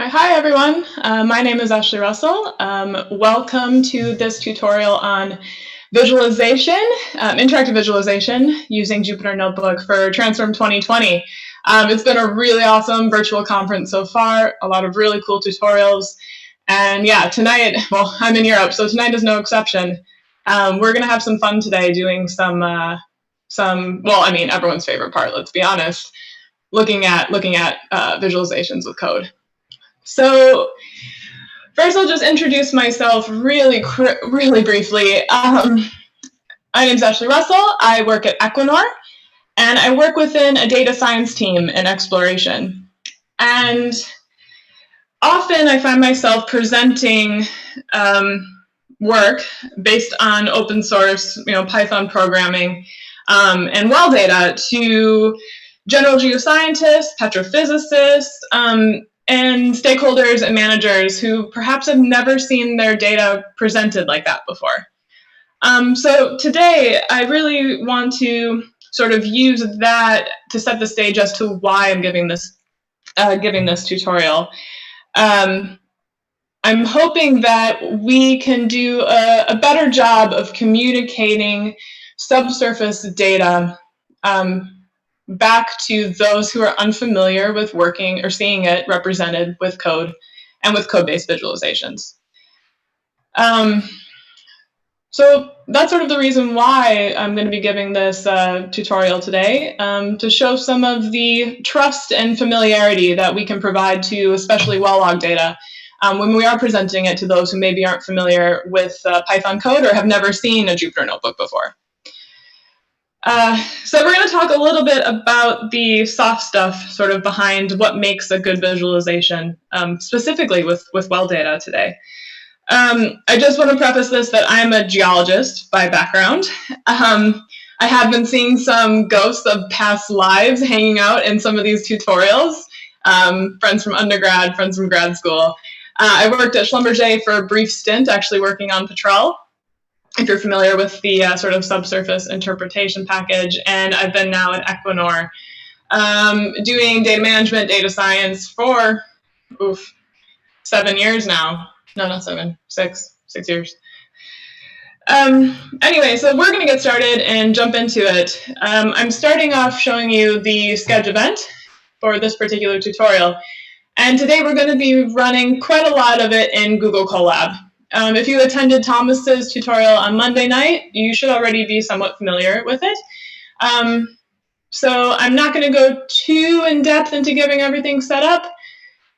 Hi everyone, my name is Ashley Russell. Welcome to this tutorial on visualization, interactive visualization using Jupyter Notebook for Transform 2020. It's been a really awesome virtual conference so far, a lot of really cool tutorials. And yeah, tonight, well, I'm in Europe, so tonight is no exception. We're gonna have some fun today doing everyone's favorite part, let's be honest, looking at visualizations with code. So first, I'll just introduce myself really briefly. My name is Ashley Russell. I work at Equinor, and I work within a data science team in exploration. And often I find myself presenting work based on open source, Python programming and well data to general geoscientists, petrophysicists, and stakeholders and managers who perhaps have never seen their data presented like that before. So today, I really want to sort of use that to set the stage as to why I'm giving this tutorial. I'm hoping that we can do a better job of communicating subsurface data back to those who are unfamiliar with working or seeing it represented with code and with code-based visualizations. So that's sort of the reason why I'm going to be giving this tutorial today, to show some of the trust and familiarity that we can provide to especially well-logged data when we are presenting it to those who maybe aren't familiar with Python code or have never seen a Jupyter Notebook before. So we're going to talk a little bit about the soft stuff sort of behind what makes a good visualization, specifically with well data today. I just want to preface this that I'm a geologist by background. I have been seeing some ghosts of past lives hanging out in some of these tutorials, friends from undergrad, friends from grad school. I worked at Schlumberger for a brief stint, actually working on Petrel, if you're familiar with the sort of subsurface interpretation package, and I've been now at Equinor doing data management, data science for 7 years now. No, not 7, 6 years. Anyway, so we're going to get started and jump into it. I'm starting off showing you the Sketch event for this particular tutorial, and today we're going to be running quite a lot of it in Google Colab. If you attended Thomas's tutorial on Monday night, you should already be somewhat familiar with it. So I'm not going to go too in-depth into giving everything set up.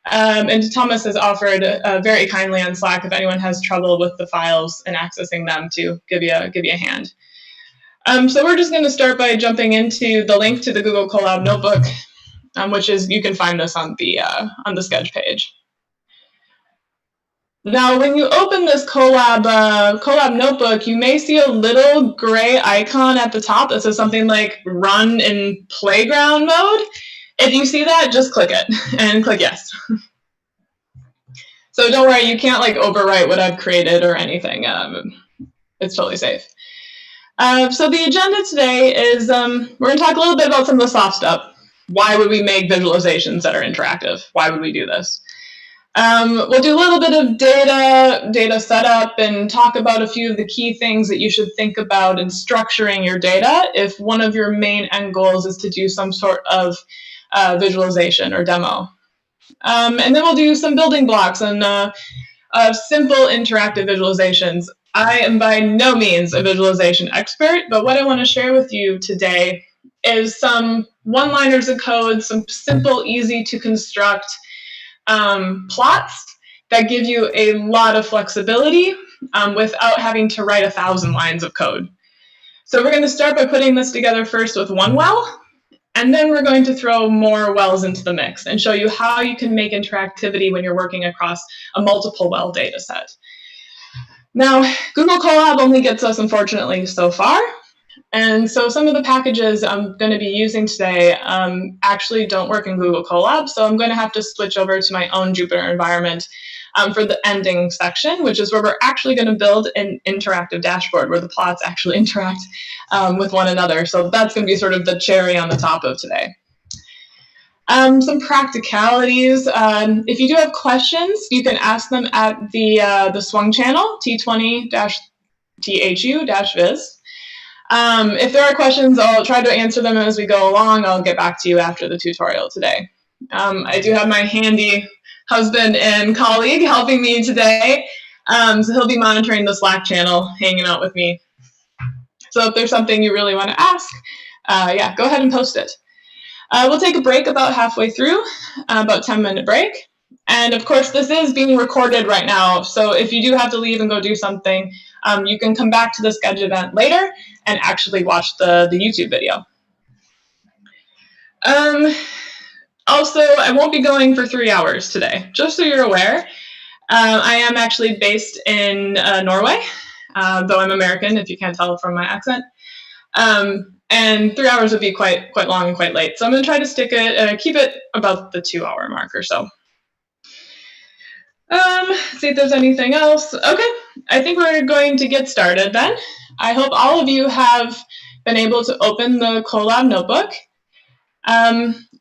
And Thomas has offered very kindly on Slack if anyone has trouble with the files and accessing them to give you a hand. So we're just going to start by jumping into the link to the Google Colab notebook, which is, you can find this on the Sketch page. Now, when you open this Colab notebook, you may see a little gray icon at the top that says something like run in playground mode. If you see that, just click it and click yes. So don't worry, you can't like overwrite what I've created or anything. It's totally safe. So the agenda today is we're going to talk a little bit about some of the soft stuff. Why would we make visualizations that are interactive? Why would we do this? We'll do a little bit of data setup, and talk about a few of the key things that you should think about in structuring your data if one of your main end goals is to do some sort of visualization or demo. And then we'll do some building blocks and simple interactive visualizations. I am by no means a visualization expert, but what I want to share with you today is some one-liners of code, some simple, easy to construct plots that give you a lot of flexibility without having to write 1,000 lines of code. So we're going to start by putting this together first with one well, and then we're going to throw more wells into the mix and show you how you can make interactivity when you're working across a multiple well data set. Now, Google Colab only gets us, unfortunately, so far. And so some of the packages I'm going to be using today actually don't work in Google Colab, so I'm going to have to switch over to my own Jupyter environment for the ending section, which is where we're actually going to build an interactive dashboard where the plots actually interact with one another. So that's going to be sort of the cherry on the top of today. Some practicalities. If you do have questions, you can ask them at the Swung channel, T20-THU-Viz. If there are questions, I'll try to answer them as we go along. I'll get back to you after the tutorial today. I do have my handy husband and colleague helping me today, so he'll be monitoring the Slack channel, hanging out with me. So if there's something you really want to ask, yeah, go ahead and post it. We'll take a break about halfway through, about 10-minute break. And of course, this is being recorded right now. So if you do have to leave and go do something, you can come back to the Sketch event later and actually watch the YouTube video. Also, I won't be going for 3 hours today, just so you're aware. I am actually based in Norway, though I'm American, if you can't tell from my accent. And 3 hours would be quite long and quite late. So I'm going to try to keep it about the 2-hour mark or so. See if there's anything else. Okay, I think we're going to get started then. I hope all of you have been able to open the Colab notebook.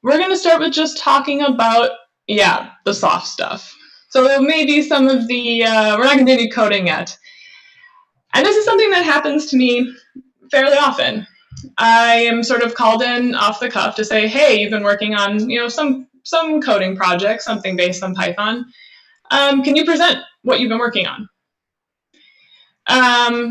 We're going to start with just talking about, yeah, the soft stuff. So maybe some of the, we're not going to do any coding yet. And this is something that happens to me fairly often. I am sort of called in off the cuff to say, hey, you've been working on, some coding project, something based on Python. Can you present what you've been working on?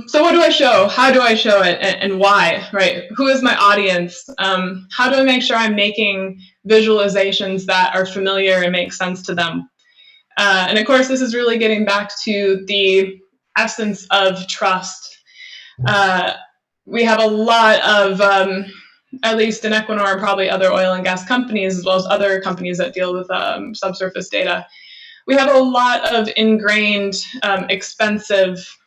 So what do I show? How do I show it, and why, right? Who is my audience? How do I make sure I'm making visualizations that are familiar and make sense to them? And of course, this is really getting back to the essence of trust. We have a lot of, at least in Equinor and probably other oil and gas companies, as well as other companies that deal with subsurface data, we have a lot of ingrained, expensive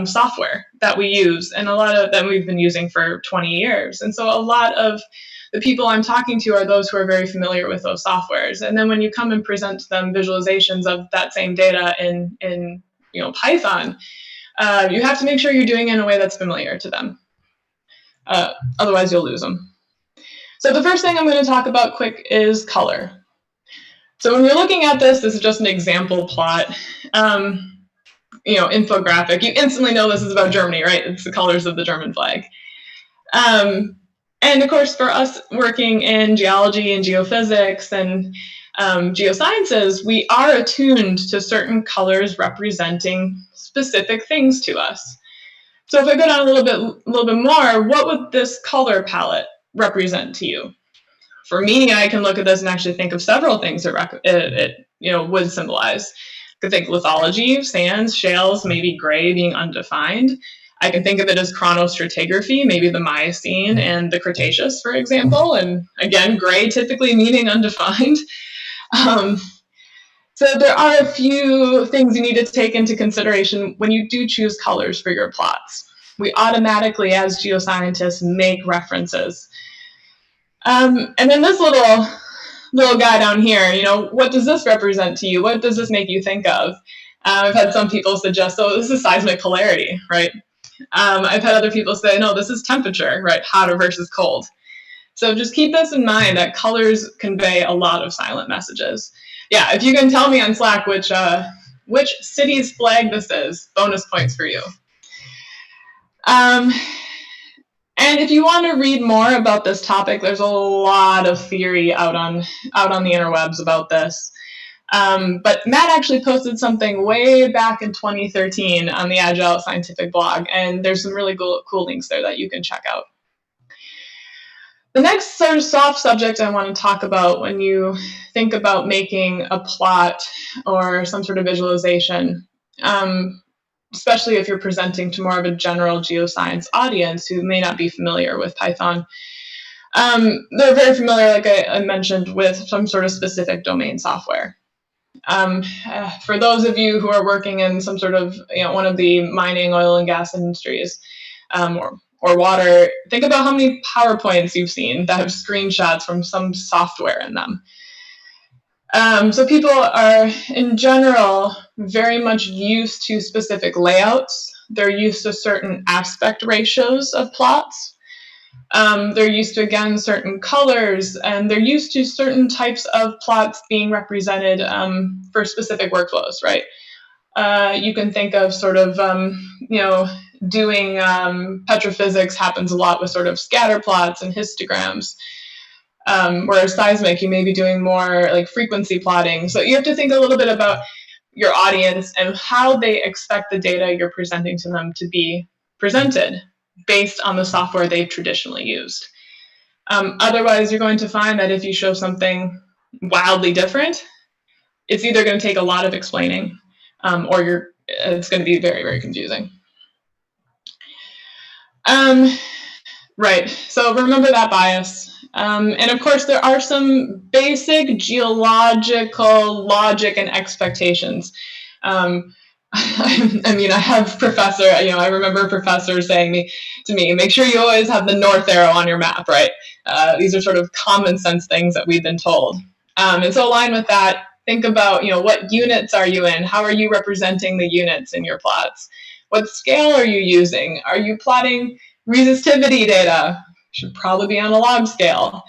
software that we use, and a lot of them we've been using for 20 years. And so a lot of the people I'm talking to are those who are very familiar with those softwares. And then when you come and present to them visualizations of that same data in Python, you have to make sure you're doing it in a way that's familiar to them. Otherwise, you'll lose them. So the first thing I'm going to talk about quick is color. So when we're looking at this is just an example plot, infographic. You instantly know this is about Germany, right? It's the colors of the German flag. And of course, for us working in geology and geophysics and geosciences, we are attuned to certain colors representing specific things to us. So if I go down a little bit more, what would this color palette represent to you? For me, I can look at this and actually think of several things that it would symbolize. I could think lithology, sands, shales, maybe gray being undefined. I can think of it as chronostratigraphy, maybe the Miocene and the Cretaceous, for example. And again, gray typically meaning undefined. So there are a few things you need to take into consideration when you do choose colors for your plots. We automatically, as geoscientists, make references. And then this little guy down here, what does this represent to you? What does this make you think of? I've had some people suggest, this is seismic polarity, right? I've had other people say, no, this is temperature, right? Hotter versus cold. So just keep this in mind that colors convey a lot of silent messages. Yeah, if you can tell me on Slack which city's flag this is, bonus points for you. And if you want to read more about this topic, there's a lot of theory out on the interwebs about this. But Matt actually posted something way back in 2013 on the Agile Scientific blog, and there's some really cool links there that you can check out. The next sort of soft subject I want to talk about when you think about making a plot or some sort of visualization, especially if you're presenting to more of a general geoscience audience who may not be familiar with Python. They're very familiar, like I mentioned, with some sort of specific domain software. For those of you who are working in some sort of, one of the mining, oil and gas industries, or water, think about how many PowerPoints you've seen that have screenshots from some software in them. So people are, in general, very much used to specific layouts. They're used to certain aspect ratios of plots. They're used to, again, certain colors, and they're used to certain types of plots being represented for specific workflows, right? You can think of sort of, doing petrophysics happens a lot with sort of scatter plots and histograms. Whereas seismic, you may be doing more like frequency plotting. So you have to think a little bit about your audience and how they expect the data you're presenting to them to be presented based on the software they've traditionally used. Otherwise, you're going to find that if you show something wildly different, it's either going to take a lot of explaining or it's going to be very, very confusing. Right, so remember that bias. And of course, there are some basic geological logic and expectations. I mean, I have I remember a professor saying to me, make sure you always have the north arrow on your map, right? These are sort of common sense things that we've been told. And so align with that. Think about, what units are you in? How are you representing the units in your plots? What scale are you using? Are you plotting resistivity data? Should probably be on a log scale.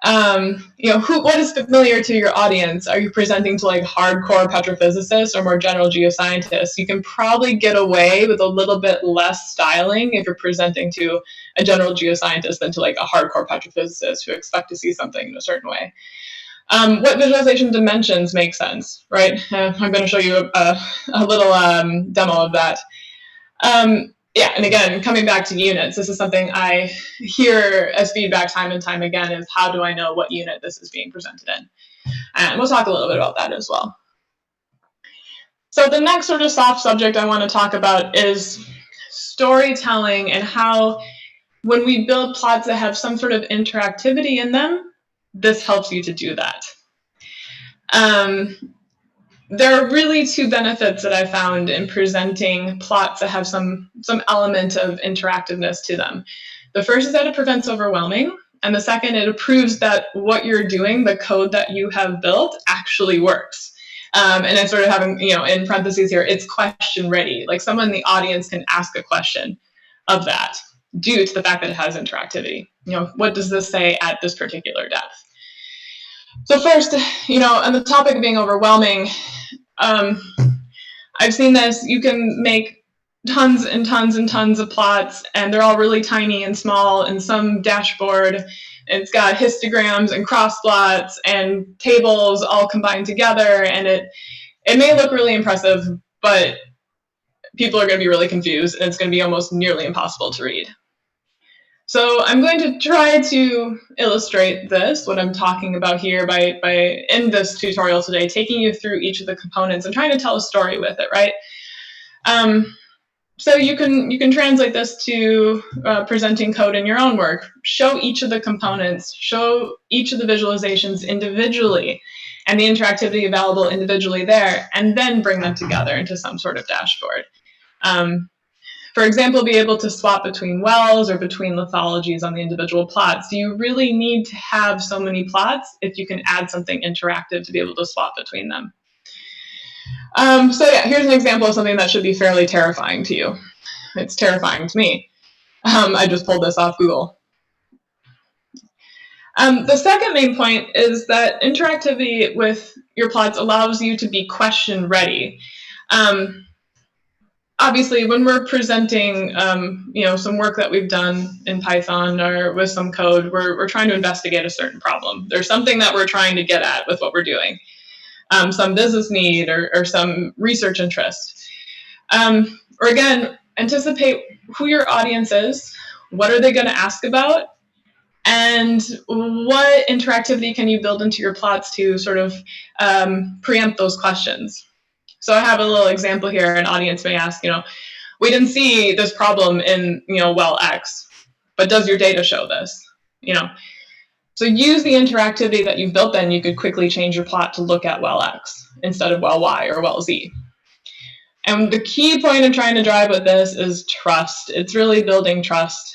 What is familiar to your audience? Are you presenting to like hardcore petrophysicists or more general geoscientists? You can probably get away with a little bit less styling if you're presenting to a general geoscientist than to like a hardcore petrophysicist who expect to see something in a certain way. What visualization dimensions make sense, right? I'm going to show you a little demo of that. Yeah, and again, coming back to units, this is something I hear as feedback time and time again is how do I know what unit this is being presented in? And we'll talk a little bit about that as well. So the next sort of soft subject I want to talk about is storytelling and how when we build plots that have some sort of interactivity in them, this helps you to do that. There are really two benefits that I found in presenting plots that have some element of interactiveness to them. The first is that it prevents overwhelming, and the second, it proves that what you're doing, the code that you have built, actually works. And then sort of having, in parentheses here, it's question ready. Like someone in the audience can ask a question of that due to the fact that it has interactivity. What does this say at this particular depth? So first, on the topic of being overwhelming, I've seen this. You can make tons and tons and tons of plots, and they're all really tiny and small, and some dashboard. It's got histograms and cross plots and tables all combined together, and it may look really impressive, but people are going to be really confused, and it's going to be almost nearly impossible to read. So I'm going to try to illustrate this, what I'm talking about here, by in this tutorial today, taking you through each of the components and trying to tell a story with it, right? So you can translate this to presenting code in your own work. Show each of the components, show each of the visualizations individually, and the interactivity available individually there, and then bring them together into some sort of dashboard. For example, be able to swap between wells or between lithologies on the individual plots. Do you really need to have so many plots if you can add something interactive to be able to swap between them? So yeah, here's an example of something that should be fairly terrifying to you. It's terrifying to me. I just pulled this off Google. The second main point is that interactivity with your plots allows you to be question ready. Obviously, when we're presenting, some work that we've done in Python or with some code, we're trying to investigate a certain problem. There's something that we're trying to get at with what we're doing, some business need or some research interest. Or again, anticipate who your audience is, what are they going to ask about, and what interactivity can you build into your plots to sort of preempt those questions. So I have a little example here. An audience may ask, we didn't see this problem in, well X, but does your data show this? So use the interactivity that you've built, then you could quickly change your plot to look at well X instead of well Y or well Z. And the key point I'm trying to drive with this is trust. It's really building trust.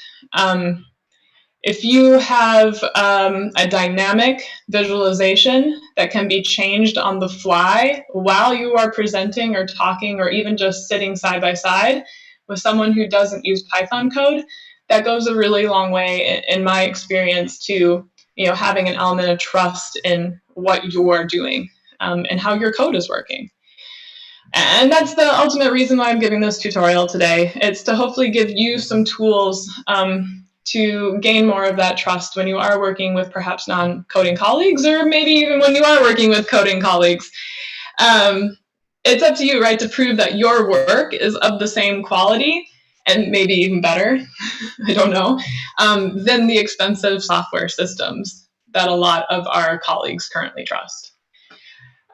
If you have a dynamic visualization that can be changed on the fly while you are presenting or talking or even just sitting side by side with someone who doesn't use Python code, that goes a really long way in my experience to, having an element of trust in what you're doing and how your code is working. And that's the ultimate reason why I'm giving this tutorial today. It's to hopefully give you some tools to gain more of that trust when you are working with perhaps non-coding colleagues, or maybe even when you are working with coding colleagues. It's up to you, right, to prove that your work is of the same quality, and maybe even better, I don't know, than the expensive software systems that a lot of our colleagues currently trust.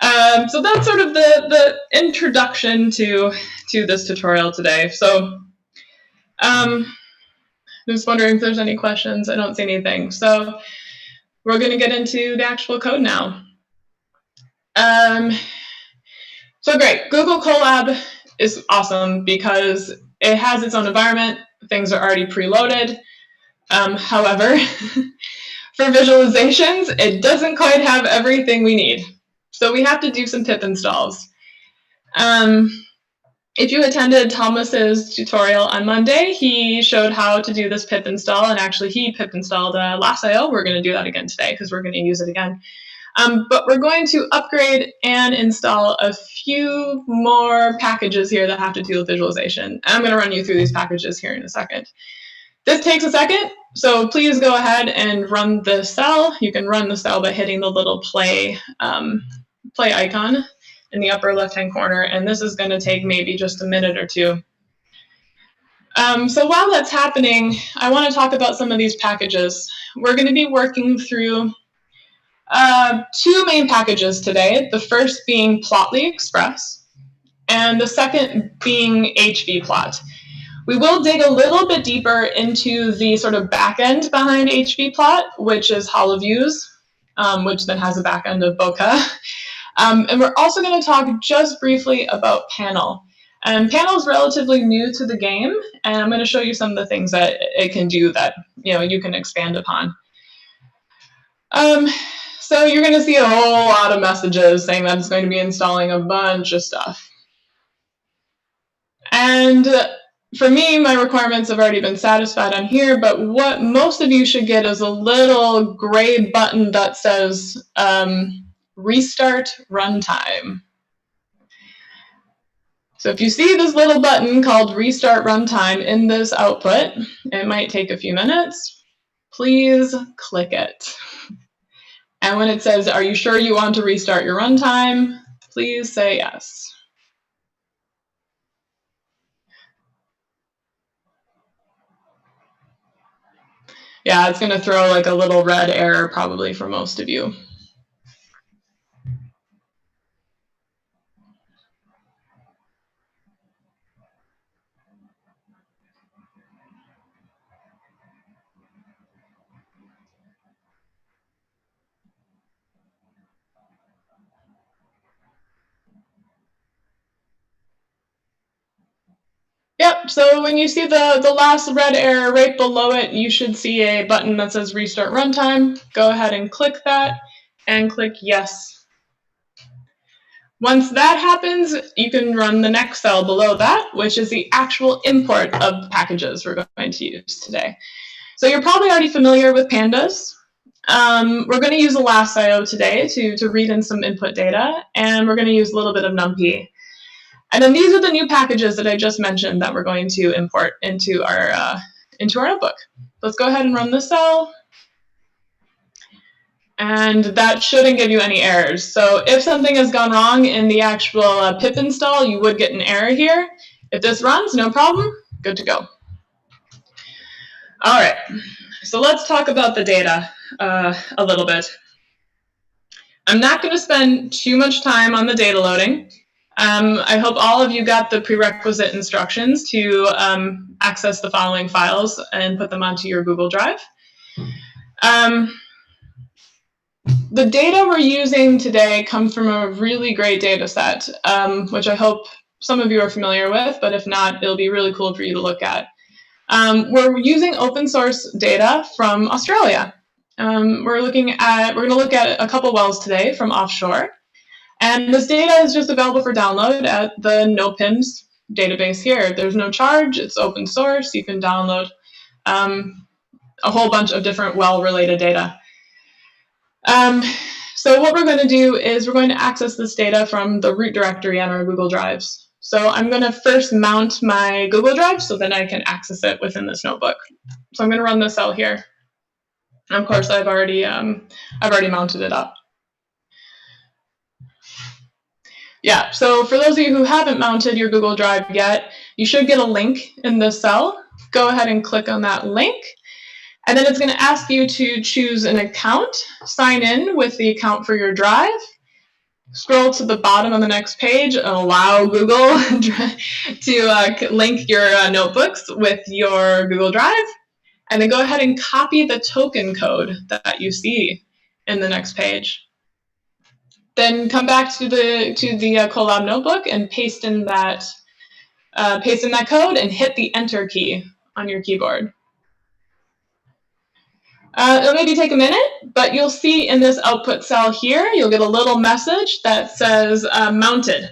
So that's sort of the introduction to this tutorial today. So I'm just wondering if there's any questions. I don't see anything. So we're going to get into the actual code now. So great. Google Colab is awesome because it has its own environment. Things are already preloaded. However, for visualizations, it doesn't quite have everything we need. So we have to do some pip installs. If you attended Thomas's tutorial on Monday, he showed how to do this pip install, and actually he pip installed Lasso. We're going to do that again today because we're going to use it again. But we're going to upgrade and install a few more packages here that have to do with visualization. I'm going to run you through these packages here in a second. This takes a second, so please go ahead and run the cell. You can run the cell by hitting the little play icon in the upper left-hand corner, and this is going to take maybe just a minute or two. So while that's happening, I want to talk about some of these packages. We're going to be working through two main packages today, the first being Plotly Express, and the second being hvplot. We will dig a little bit deeper into the sort of backend behind hvplot, which is HoloViews, which then has a backend of Bokeh. And we're also going to talk just briefly about Panel. And Panel is relatively new to the game, and I'm going to show you some of the things that it can do that you can expand upon. So you're going to see a whole lot of messages saying that it's going to be installing a bunch of stuff. And for me, my requirements have already been satisfied on here, but what most of you should get is a little gray button that says Restart Runtime. So if you see this little button called Restart Runtime in this output, it might take a few minutes. Please click it. And when it says, are you sure you want to restart your runtime? Please say yes. Yeah, it's going to throw like a little red error probably for most of you. Yep, so when you see the last red error right below it, you should see a button that says Restart Runtime. Go ahead and click that and click Yes. Once that happens, you can run the next cell below that, which is the actual import of the packages we're going to use today. So you're probably already familiar with pandas. We're going to use Lasso today to read in some input data, and we're going to use a little bit of NumPy. And then these are the new packages that I just mentioned that we're going to import into our notebook. Let's go ahead and run the cell. And that shouldn't give you any errors. So if something has gone wrong in the actual pip install, you would get an error here. If this runs, no problem, good to go. All right, so let's talk about the data a little bit. I'm not going to spend too much time on the data loading. I hope all of you got the prerequisite instructions to access the following files and put them onto your Google Drive. The data we're using today comes from a really great data set, which I hope some of you are familiar with, but if not, it'll be really cool for you to look at. We're using open source data from Australia. We're going to look at a couple wells today from offshore. And this data is just available for download at the NoPIMS database here. There's no charge, it's open source, you can download a whole bunch of different well-related data. So what we're going to do is we're going to access this data from the root directory on our Google Drives. So I'm going to first mount my Google Drive so that I can access it within this notebook. So I'm going to run this cell here. And of course, I've already mounted it up. Yeah, so for those of you who haven't mounted your Google Drive yet, you should get a link in this cell. Go ahead and click on that link. And then it's going to ask you to choose an account, sign in with the account for your drive, scroll to the bottom of the next page and allow Google to link your notebooks with your Google Drive, and then go ahead and copy the token code that you see in the next page. Then come back to the Colab notebook and paste in that code and hit the Enter key on your keyboard. It'll maybe take a minute, but you'll see in this output cell here, you'll get a little message that says mounted.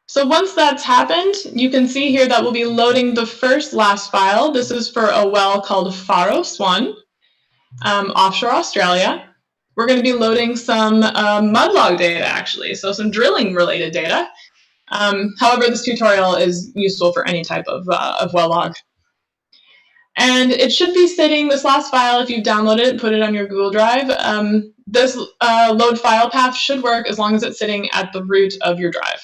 So once that's happened, you can see here that we'll be loading the first last file. This is for a well called Pharos 1, offshore Australia. We're going to be loading some mud log data, actually, so some drilling related data. However, this tutorial is useful for any type of well log. And it should be sitting, this last file, if you've downloaded it and put it on your Google Drive, this load file path should work as long as it's sitting at the root of your drive.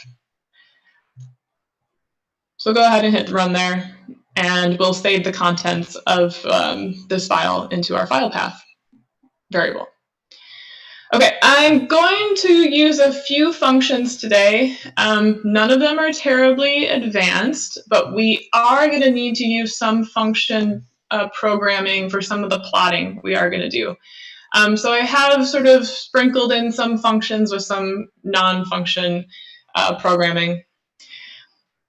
So go ahead and hit run there, and we'll save the contents of this file into our file path variable. Okay, I'm going to use a few functions today. None of them are terribly advanced, but we are going to need to use some function programming for some of the plotting we are going to do. So I have sort of sprinkled in some functions with some non-function programming.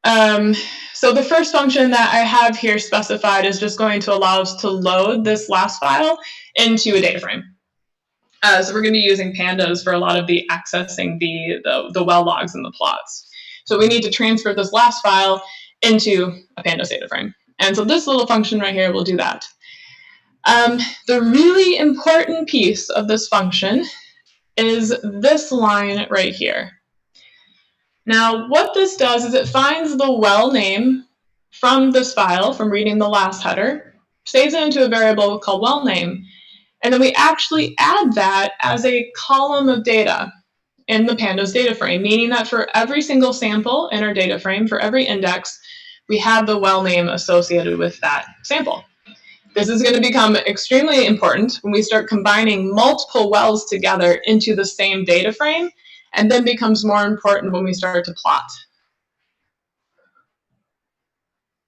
So the first function that I have here specified is just going to allow us to load this last file into a data frame. So we're going to be using pandas for a lot of the accessing the well logs and the plots. So we need to transfer this last file into a pandas data frame. And so this little function right here will do that. The really important piece of this function is this line right here. Now, what this does is it finds the well name from this file, from reading the last header, saves it into a variable called well name, and then we actually add that as a column of data in the pandas data frame, meaning that for every single sample in our data frame, for every index, we have the well name associated with that sample. This is going to become extremely important when we start combining multiple wells together into the same data frame, and then becomes more important when we start to plot.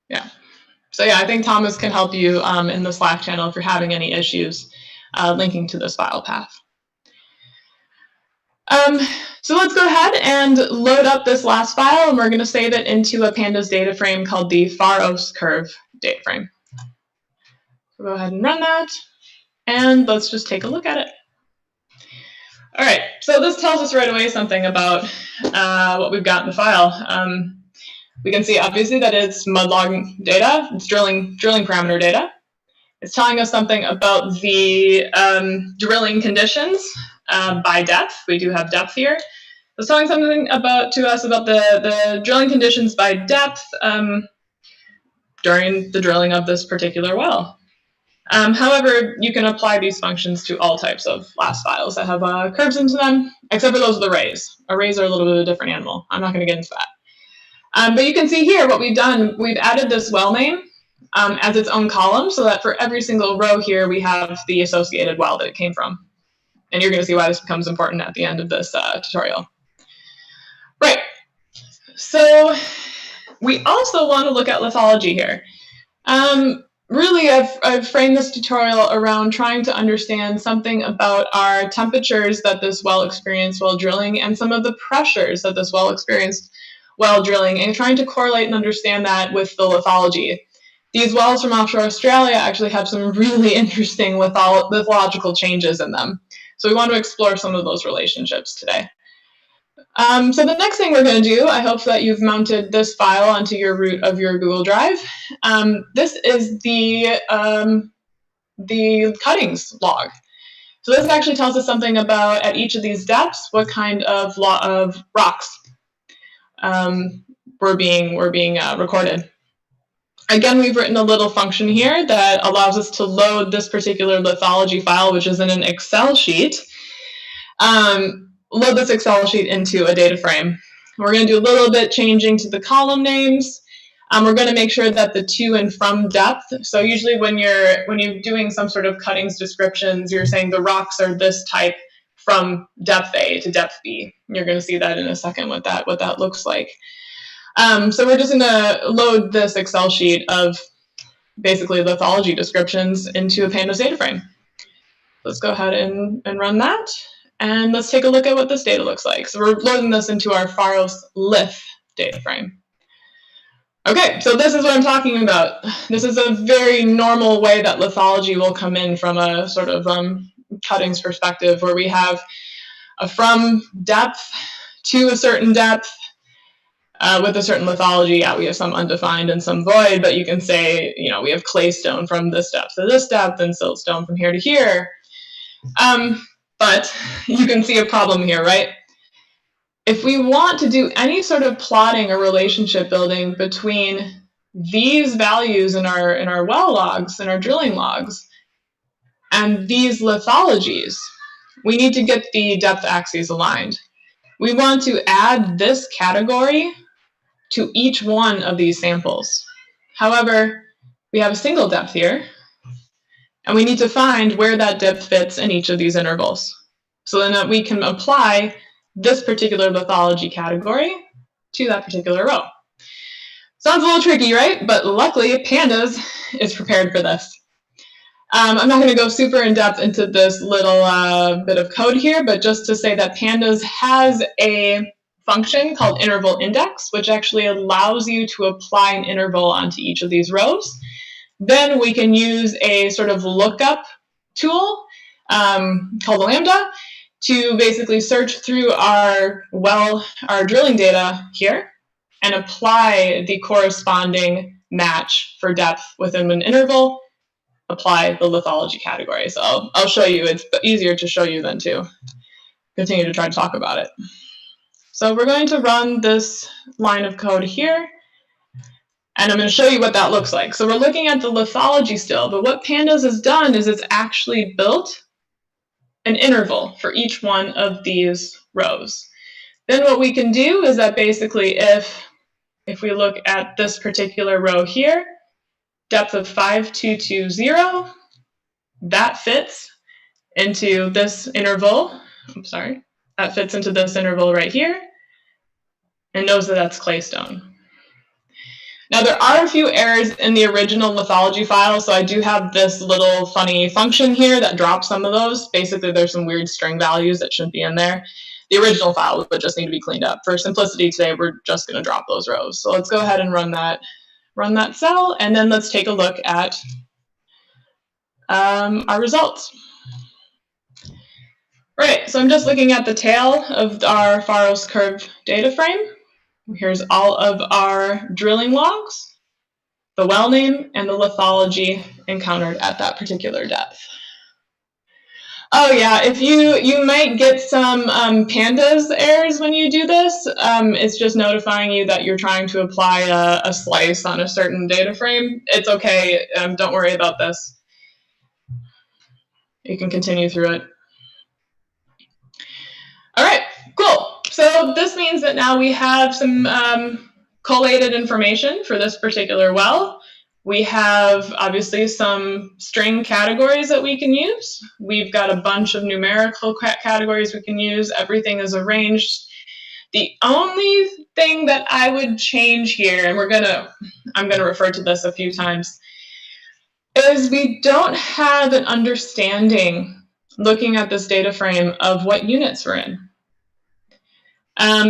Yeah. So yeah, I think Thomas can help you in the Slack channel if you're having any issues linking to this file path. So let's go ahead and load up this last file, and we're going to save it into a pandas data frame called the Pharos curve data frame. So go ahead and run that, and let's just take a look at it. All right, so this tells us right away something about what we've got in the file. We can see obviously that it's mud log data, it's drilling parameter data. It's telling us something about the drilling conditions by depth. We do have depth here. It's telling something to us about the drilling conditions by depth during the drilling of this particular well. However, you can apply these functions to all types of last files that have curves into them, except for those with arrays. Arrays are a little bit of a different animal. I'm not going to get into that. But you can see here what we've done. We've added this well name as its own column, so that for every single row here, we have the associated well that it came from. And you're going to see why this becomes important at the end of this tutorial. Right. So we also want to look at lithology here. Really, I've framed this tutorial around trying to understand something about our temperatures that this well experienced while drilling and some of the pressures that this well experienced while drilling, and trying to correlate and understand that with the lithology. These wells from offshore Australia actually have some really interesting lithological changes in them. So we want to explore some of those relationships today. So the next thing we're going to do, I hope that you've mounted this file onto your root of your Google Drive. This is the cuttings log. So this actually tells us something about, at each of these depths, what kind of rocks were being recorded. Again, we've written a little function here that allows us to load this particular lithology file, which is in an Excel sheet. Load this Excel sheet into a data frame. We're going to do a little bit changing to the column names. We're going to make sure that the to and from depth, so usually when you're doing some sort of cuttings descriptions, you're saying the rocks are this type from depth A to depth B. You're going to see that in a second what that looks like. So we're just going to load this Excel sheet of basically lithology descriptions into a pandas data frame. Let's go ahead and run that. And let's take a look at what this data looks like. So we're loading this into our Pharos lith data frame. Okay, so this is what I'm talking about. This is a very normal way that lithology will come in from a sort of cuttings perspective, where we have a from depth to a certain depth with a certain lithology. Yeah, we have some undefined and some void, but you can say, you know, we have claystone from this depth to this depth and siltstone from here to here. But you can see a problem here, right? If we want to do any sort of plotting or relationship building between these values in our well logs, in our drilling logs, and these lithologies, we need to get the depth axes aligned. We want to add this category to each one of these samples. However, we have a single depth here, and we need to find where that depth fits in each of these intervals, so then that we can apply this particular lithology category to that particular row. Sounds a little tricky, right? But luckily, Pandas is prepared for this. I'm not going to go super in depth into this little bit of code here, but just to say that Pandas has a function called interval index, which actually allows you to apply an interval onto each of these rows. Then we can use a sort of lookup tool called lambda to basically search through our drilling data here and apply the corresponding match for depth within an interval, apply the lithology category. So I'll show you. It's easier to show you than to continue to try to talk about it. So we're going to run this line of code here, and I'm going to show you what that looks like. So we're looking at the lithology still, but what Pandas has done is it's actually built an interval for each one of these rows. Then what we can do is that basically if we look at this particular row here, depth of 5220, that fits into this interval. That fits into this interval right here, and knows that that's claystone. Now, there are a few errors in the original lithology file, so I do have this little funny function here that drops some of those. Basically, there's some weird string values that shouldn't be in there. The original file would just need to be cleaned up. For simplicity today, we're just going to drop those rows. So let's go ahead and run that cell, and then let's take a look at our results. Right, so I'm just looking at the tail of our Pharos curve data frame. Here's all of our drilling logs, the well name, and the lithology encountered at that particular depth. Oh yeah, if you might get some Pandas errors when you do this. It's just notifying you that you're trying to apply a slice on a certain data frame. It's okay, don't worry about this. You can continue through it. All right, cool. So this means that now we have some collated information for this particular well. We have obviously some string categories that we can use. We've got a bunch of numerical categories we can use. Everything is arranged. The only thing that I would change here, and I'm gonna refer to this a few times, is we don't have an understanding, looking at this data frame, of what units we're in.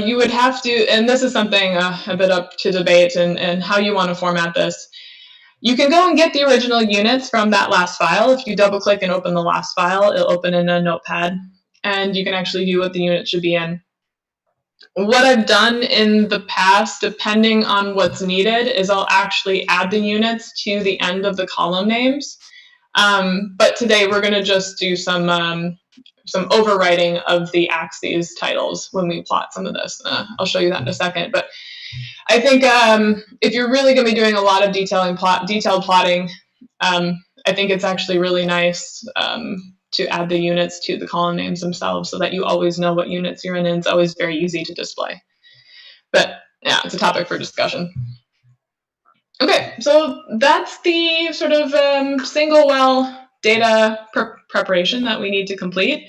You would have to, and this is something a bit up to debate and how you want to format this. You can go and get the original units from that last file. If you double click and open the last file, it'll open in a notepad, and you can actually view what the unit should be in. What I've done in the past, depending on what's needed, is I'll actually add the units to the end of the column names. But today we're going to just do some overwriting of the axes titles when we plot some of this. I'll show you that in a second. But I think if you're really going to be doing a lot of detailed plotting, I think it's actually really nice to add the units to the column names themselves so that you always know what units you're in, and it's always very easy to display. But yeah, it's a topic for discussion. Okay, so that's the sort of single well data preparation that we need to complete.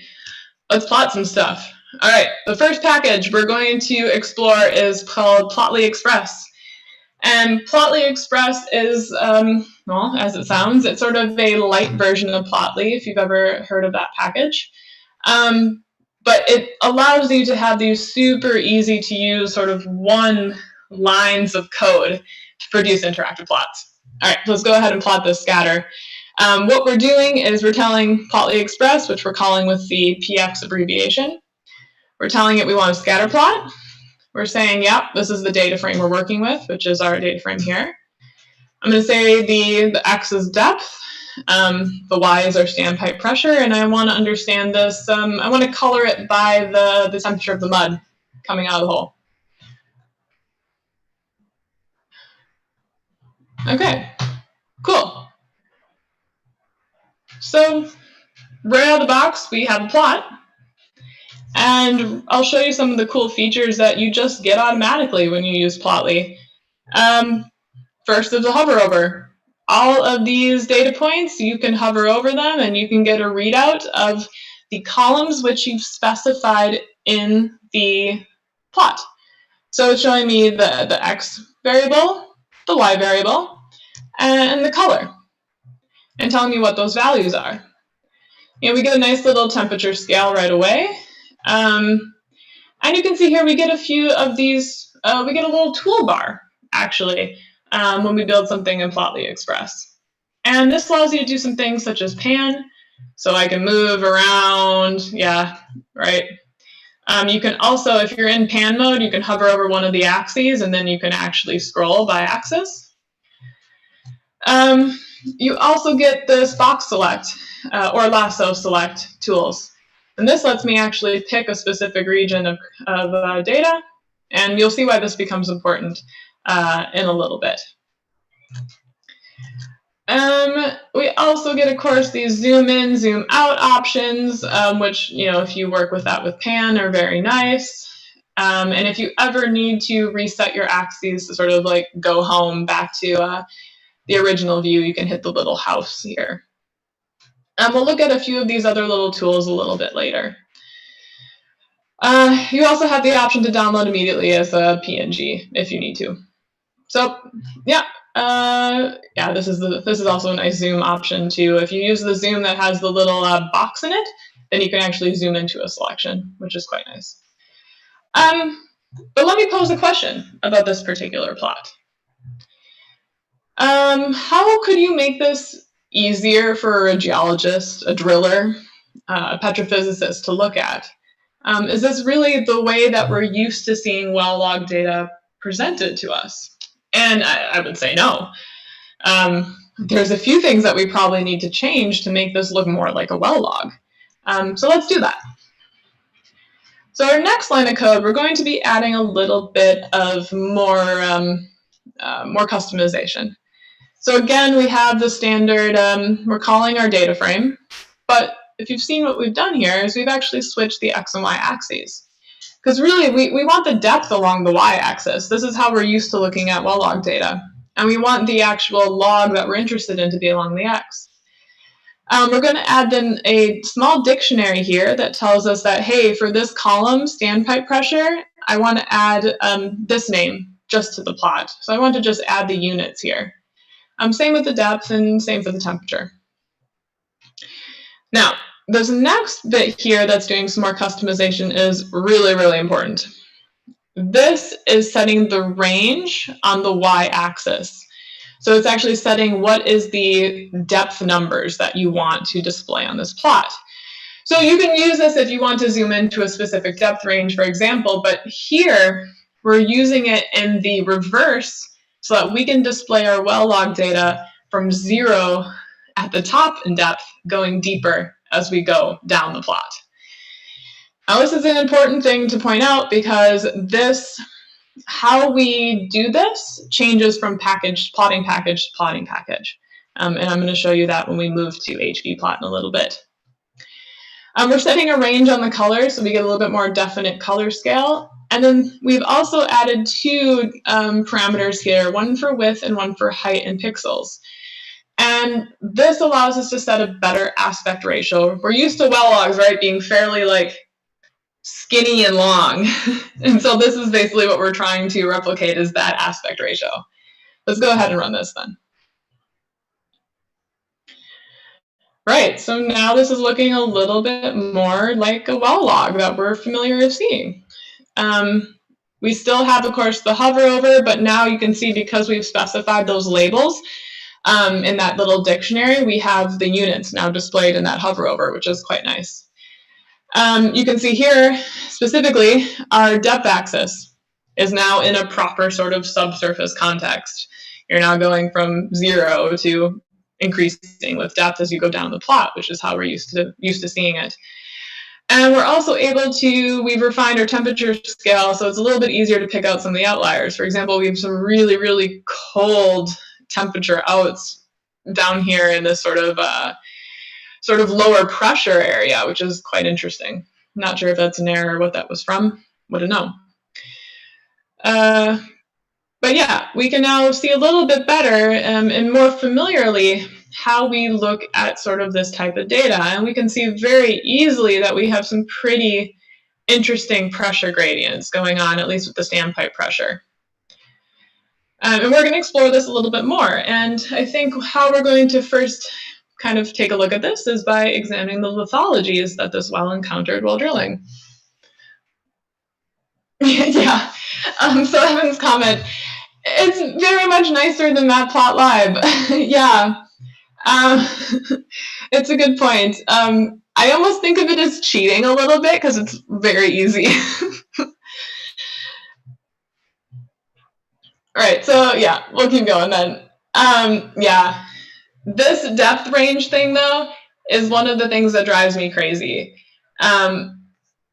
Let's plot some stuff. All right, the first package we're going to explore is called Plotly Express. And Plotly Express is, well, as it sounds, it's sort of a light version of Plotly, if you've ever heard of that package. But it allows you to have these super easy to use sort of one lines of code to produce interactive plots. All right, let's go ahead and plot this scatter. What we're doing is we're telling Plotly Express, which we're calling with the PX abbreviation, we're telling it we want a scatter plot. We're saying, yep, this is the data frame we're working with, which is our data frame here. I'm going to say the X is depth, the Y is our standpipe pressure, and I want to understand this. I want to color it by the temperature of the mud coming out of the hole. Okay, cool. So right out of the box, we have a plot. And I'll show you some of the cool features that you just get automatically when you use Plotly. First is a hover over. All of these data points, you can hover over them and you can get a readout of the columns which you've specified in the plot. So it's showing me the X variable, the Y variable, and the color, and telling me what those values are. You know, we get a nice little temperature scale right away. And you can see here we get a few of these, we get a little toolbar, actually, when we build something in Plotly Express. And this allows you to do some things such as pan, so I can move around, yeah, right. You can also, if you're in pan mode, you can hover over one of the axes, and then you can actually scroll by axis. You also get this box select, or lasso select tools. And this lets me actually pick a specific region of data, and you'll see why this becomes important in a little bit. We also get, of course, these zoom in, zoom out options, which, you know, if you work with that with pan, are very nice. And if you ever need to reset your axes to sort of like go home back to the original view, you can hit the little house here. We'll look at a few of these other little tools a little bit later. You also have the option to download immediately as a PNG if you need to. So yeah, this is also a nice zoom option too. If you use the zoom that has the little box in it, then you can actually zoom into a selection, which is quite nice. But let me pose a question about this particular plot. How could you make this easier for a geologist, a driller, a petrophysicist to look at? Is this really the way that we're used to seeing well log data presented to us? And I would say no. There's a few things that we probably need to change to make this look more like a well log. So let's do that. So our next line of code, we're going to be adding a little bit of more customization. So again, we have the standard, we're calling our data frame, but if you've seen what we've done here is we've actually switched the X and Y axes. Because really, we want the depth along the Y axis. This is how we're used to looking at well log data. And we want the actual log that we're interested in to be along the X. We're going to add then a small dictionary here that tells us that, hey, for this column, standpipe pressure, I want to add this name just to the plot. So I want to just add the units here. Same with the depth and same for the temperature. Now, this next bit here that's doing some more customization is really, really important. This is setting the range on the y-axis. So it's actually setting what is the depth numbers that you want to display on this plot. So you can use this if you want to zoom into a specific depth range, for example, but here we're using it in the reverse so that we can display our well log data from 0 at the top in depth, going deeper as we go down the plot. Now, this is an important thing to point out because how we do this changes from plotting package to plotting package. And I'm going to show you that when we move to HVplot in a little bit. We're setting a range on the color so we get a little bit more definite color scale. And then we've also added two parameters here, one for width and one for height in pixels. And this allows us to set a better aspect ratio. We're used to well logs, right, being fairly like skinny and long. And so this is basically what we're trying to replicate, is that aspect ratio. Let's go ahead and run this then. Right, so now this is looking a little bit more like a well log that we're familiar with seeing. We still have, of course, the hover over, but now you can see because we've specified those labels in that little dictionary, we have the units now displayed in that hover over, which is quite nice. You can see here, specifically, our depth axis is now in a proper sort of subsurface context. You're now going from 0 to increasing with depth as you go down the plot, which is how we're used to seeing it. And we're also able to, we've refined our temperature scale, so it's a little bit easier to pick out some of the outliers. For example, we have some really, really cold temperature outs down here in this sort of lower pressure area, which is quite interesting. Not sure if that's an error or what that was from. Wouldn't know. But yeah, we can now see a little bit better and more familiarly how we look at sort of this type of data. And we can see very easily that we have some pretty interesting pressure gradients going on, at least with the standpipe pressure. And we're going to explore this a little bit more. And I think how we're going to first kind of take a look at this is by examining the lithologies that this well encountered while drilling. Yeah, so Evan's comment, it's very much nicer than Matplotlib. Yeah, it's a good point. I almost think of it as cheating a little bit because it's very easy. All right, so yeah, we'll keep going then. Yeah, this depth range thing though is one of the things that drives me crazy.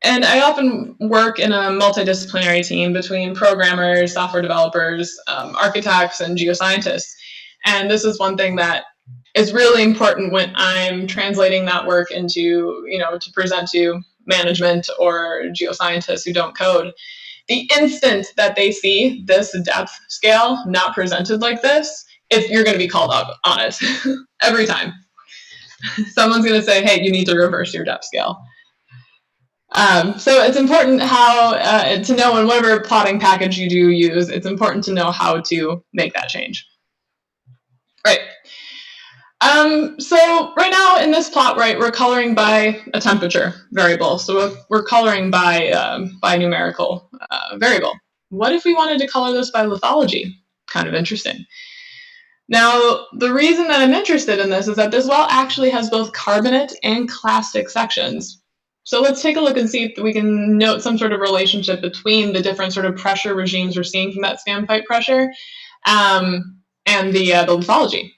And I often work in a multidisciplinary team between programmers, software developers, architects, and geoscientists. And this is one thing that is really important when I'm translating that work into, to present to management or geoscientists who don't code. The instant that they see this depth scale not presented like this, you're going to be called out on it every time. Someone's going to say, hey, you need to reverse your depth scale. So it's important to know in whatever plotting package you do use, it's important to know how to make that change. Right. So right now in this plot, right, we're coloring by a temperature variable. So we're coloring by numerical variable. What if we wanted to color this by lithology? Kind of interesting. Now, the reason that I'm interested in this is that this well actually has both carbonate and clastic sections. So let's take a look and see if we can note some sort of relationship between the different sort of pressure regimes we're seeing from that standpipe pressure and the lithology.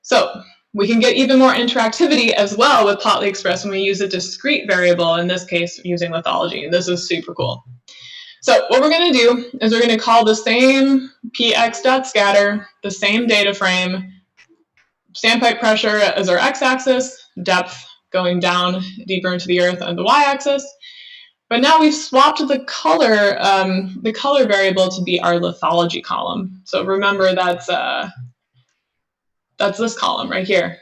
So we can get even more interactivity as well with Plotly Express when we use a discrete variable, in this case using lithology. This is super cool. So what we're going to do is we're going to call the same px.scatter, the same data frame, standpipe pressure as our x-axis, depth going down deeper into the earth on the y-axis. But now we've swapped the color variable to be our lithology column. So remember that's this column right here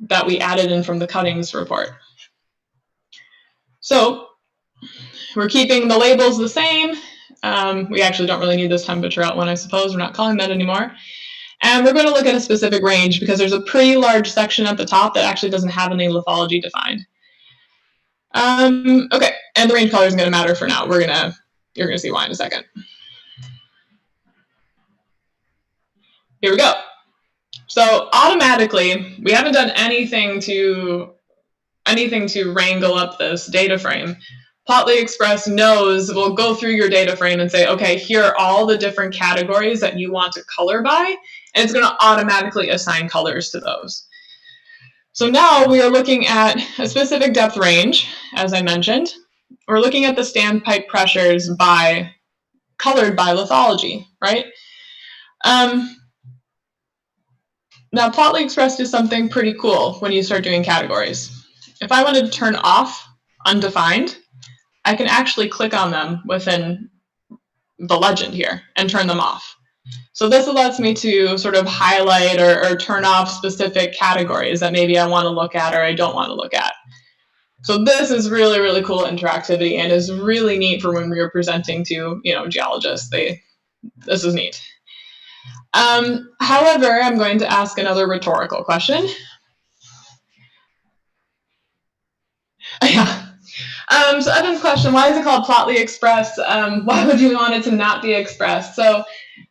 that we added in from the cuttings report. So we're keeping the labels the same. We actually don't really need this temperature out one, I suppose. We're not calling that anymore. And we're going to look at a specific range because there's a pretty large section at the top that actually doesn't have any lithology defined. Okay, and the range color isn't going to matter for now. You're going to see why in a second. Here we go. So automatically, we haven't done anything to anything to wrangle up this data frame, Plotly Express will go through your data frame and say, okay, here are all the different categories that you want to color by, and it's going to automatically assign colors to those. So now we are looking at a specific depth range, as I mentioned. We're looking at the standpipe pressures colored by lithology, right? Now, Plotly Express is something pretty cool when you start doing categories. If I wanted to turn off undefined, I can actually click on them within the legend here and turn them off. So this allows me to sort of highlight or turn off specific categories that maybe I want to look at or I don't want to look at. So this is really, really cool interactivity and is really neat for when we are presenting to, geologists. This is neat. However, I'm going to ask another rhetorical question. Yeah. So Evan's question, why is it called Plotly Express? Why would you want it to not be expressed? So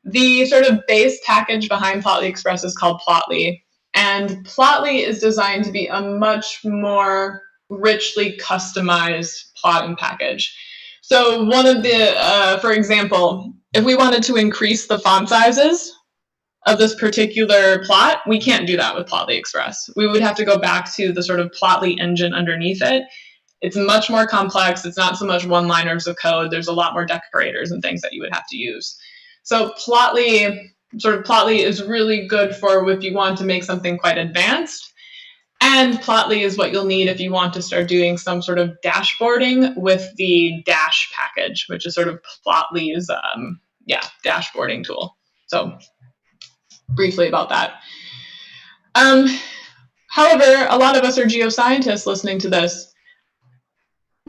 the sort of base package behind Plotly Express is called Plotly. And Plotly is designed to be a much more richly customized plotting package. So one of the, for example, if we wanted to increase the font sizes of this particular plot, we can't do that with Plotly Express. We would have to go back to the sort of Plotly engine underneath it. It's much more complex. It's not so much one-liners of code. There's a lot more decorators and things that you would have to use. So Plotly is really good for if you want to make something quite advanced. And Plotly is what you'll need if you want to start doing some sort of dashboarding with the Dash package, which is sort of Plotly's dashboarding tool. So briefly about that. However, a lot of us are geoscientists listening to this.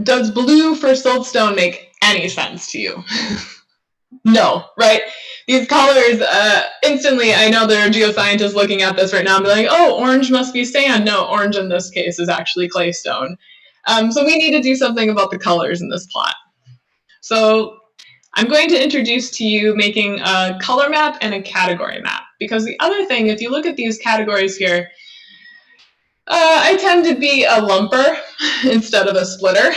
Does blue for siltstone make any sense to you? No, right? These colors, instantly, I know there are geoscientists looking at this right now and be like, oh, orange must be sand. No, orange in this case is actually claystone. So we need to do something about the colors in this plot. So I'm going to introduce to you making a color map and a category map. Because the other thing, if you look at these categories here, I tend to be a lumper instead of a splitter.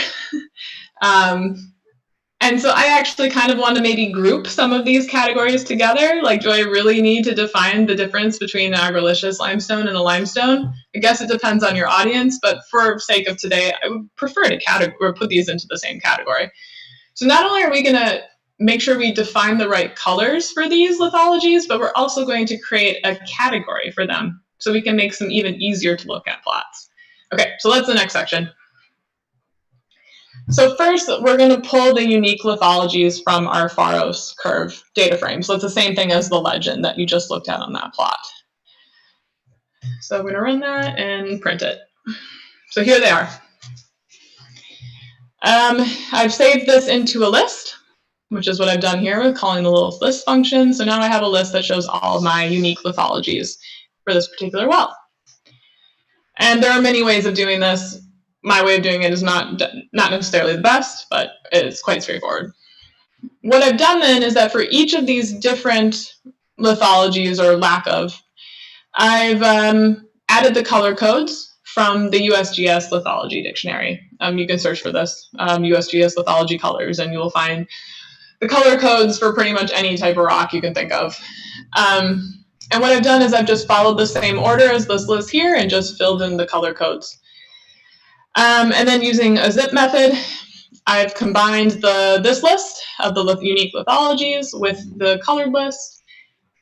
And so I actually kind of want to maybe group some of these categories together. Like, do I really need to define the difference between an argillicious limestone and a limestone? I guess it depends on your audience, but for sake of today, I would prefer to put these into the same category. So not only are we going to make sure we define the right colors for these lithologies, but we're also going to create a category for them so we can make them even easier to look at plots. Okay, so that's the next section. So first, we're going to pull the unique lithologies from our Pharos curve data frame. So it's the same thing as the legend that you just looked at on that plot. So I'm going to run that and print it. So here they are. I've saved this into a list, which is what I've done here with calling the little list function. So now I have a list that shows all of my unique lithologies for this particular well. And there are many ways of doing this. My way of doing it is not necessarily the best, but it's quite straightforward. What I've done then is that for each of these different lithologies or lack of, I've added the color codes from the USGS lithology dictionary. You can search for this, USGS lithology colors, and you will find the color codes for pretty much any type of rock you can think of. And what I've done is I've just followed the same order as this list here and just filled in the color codes. And then using a zip method, I've combined this list of the unique lithologies with the colored list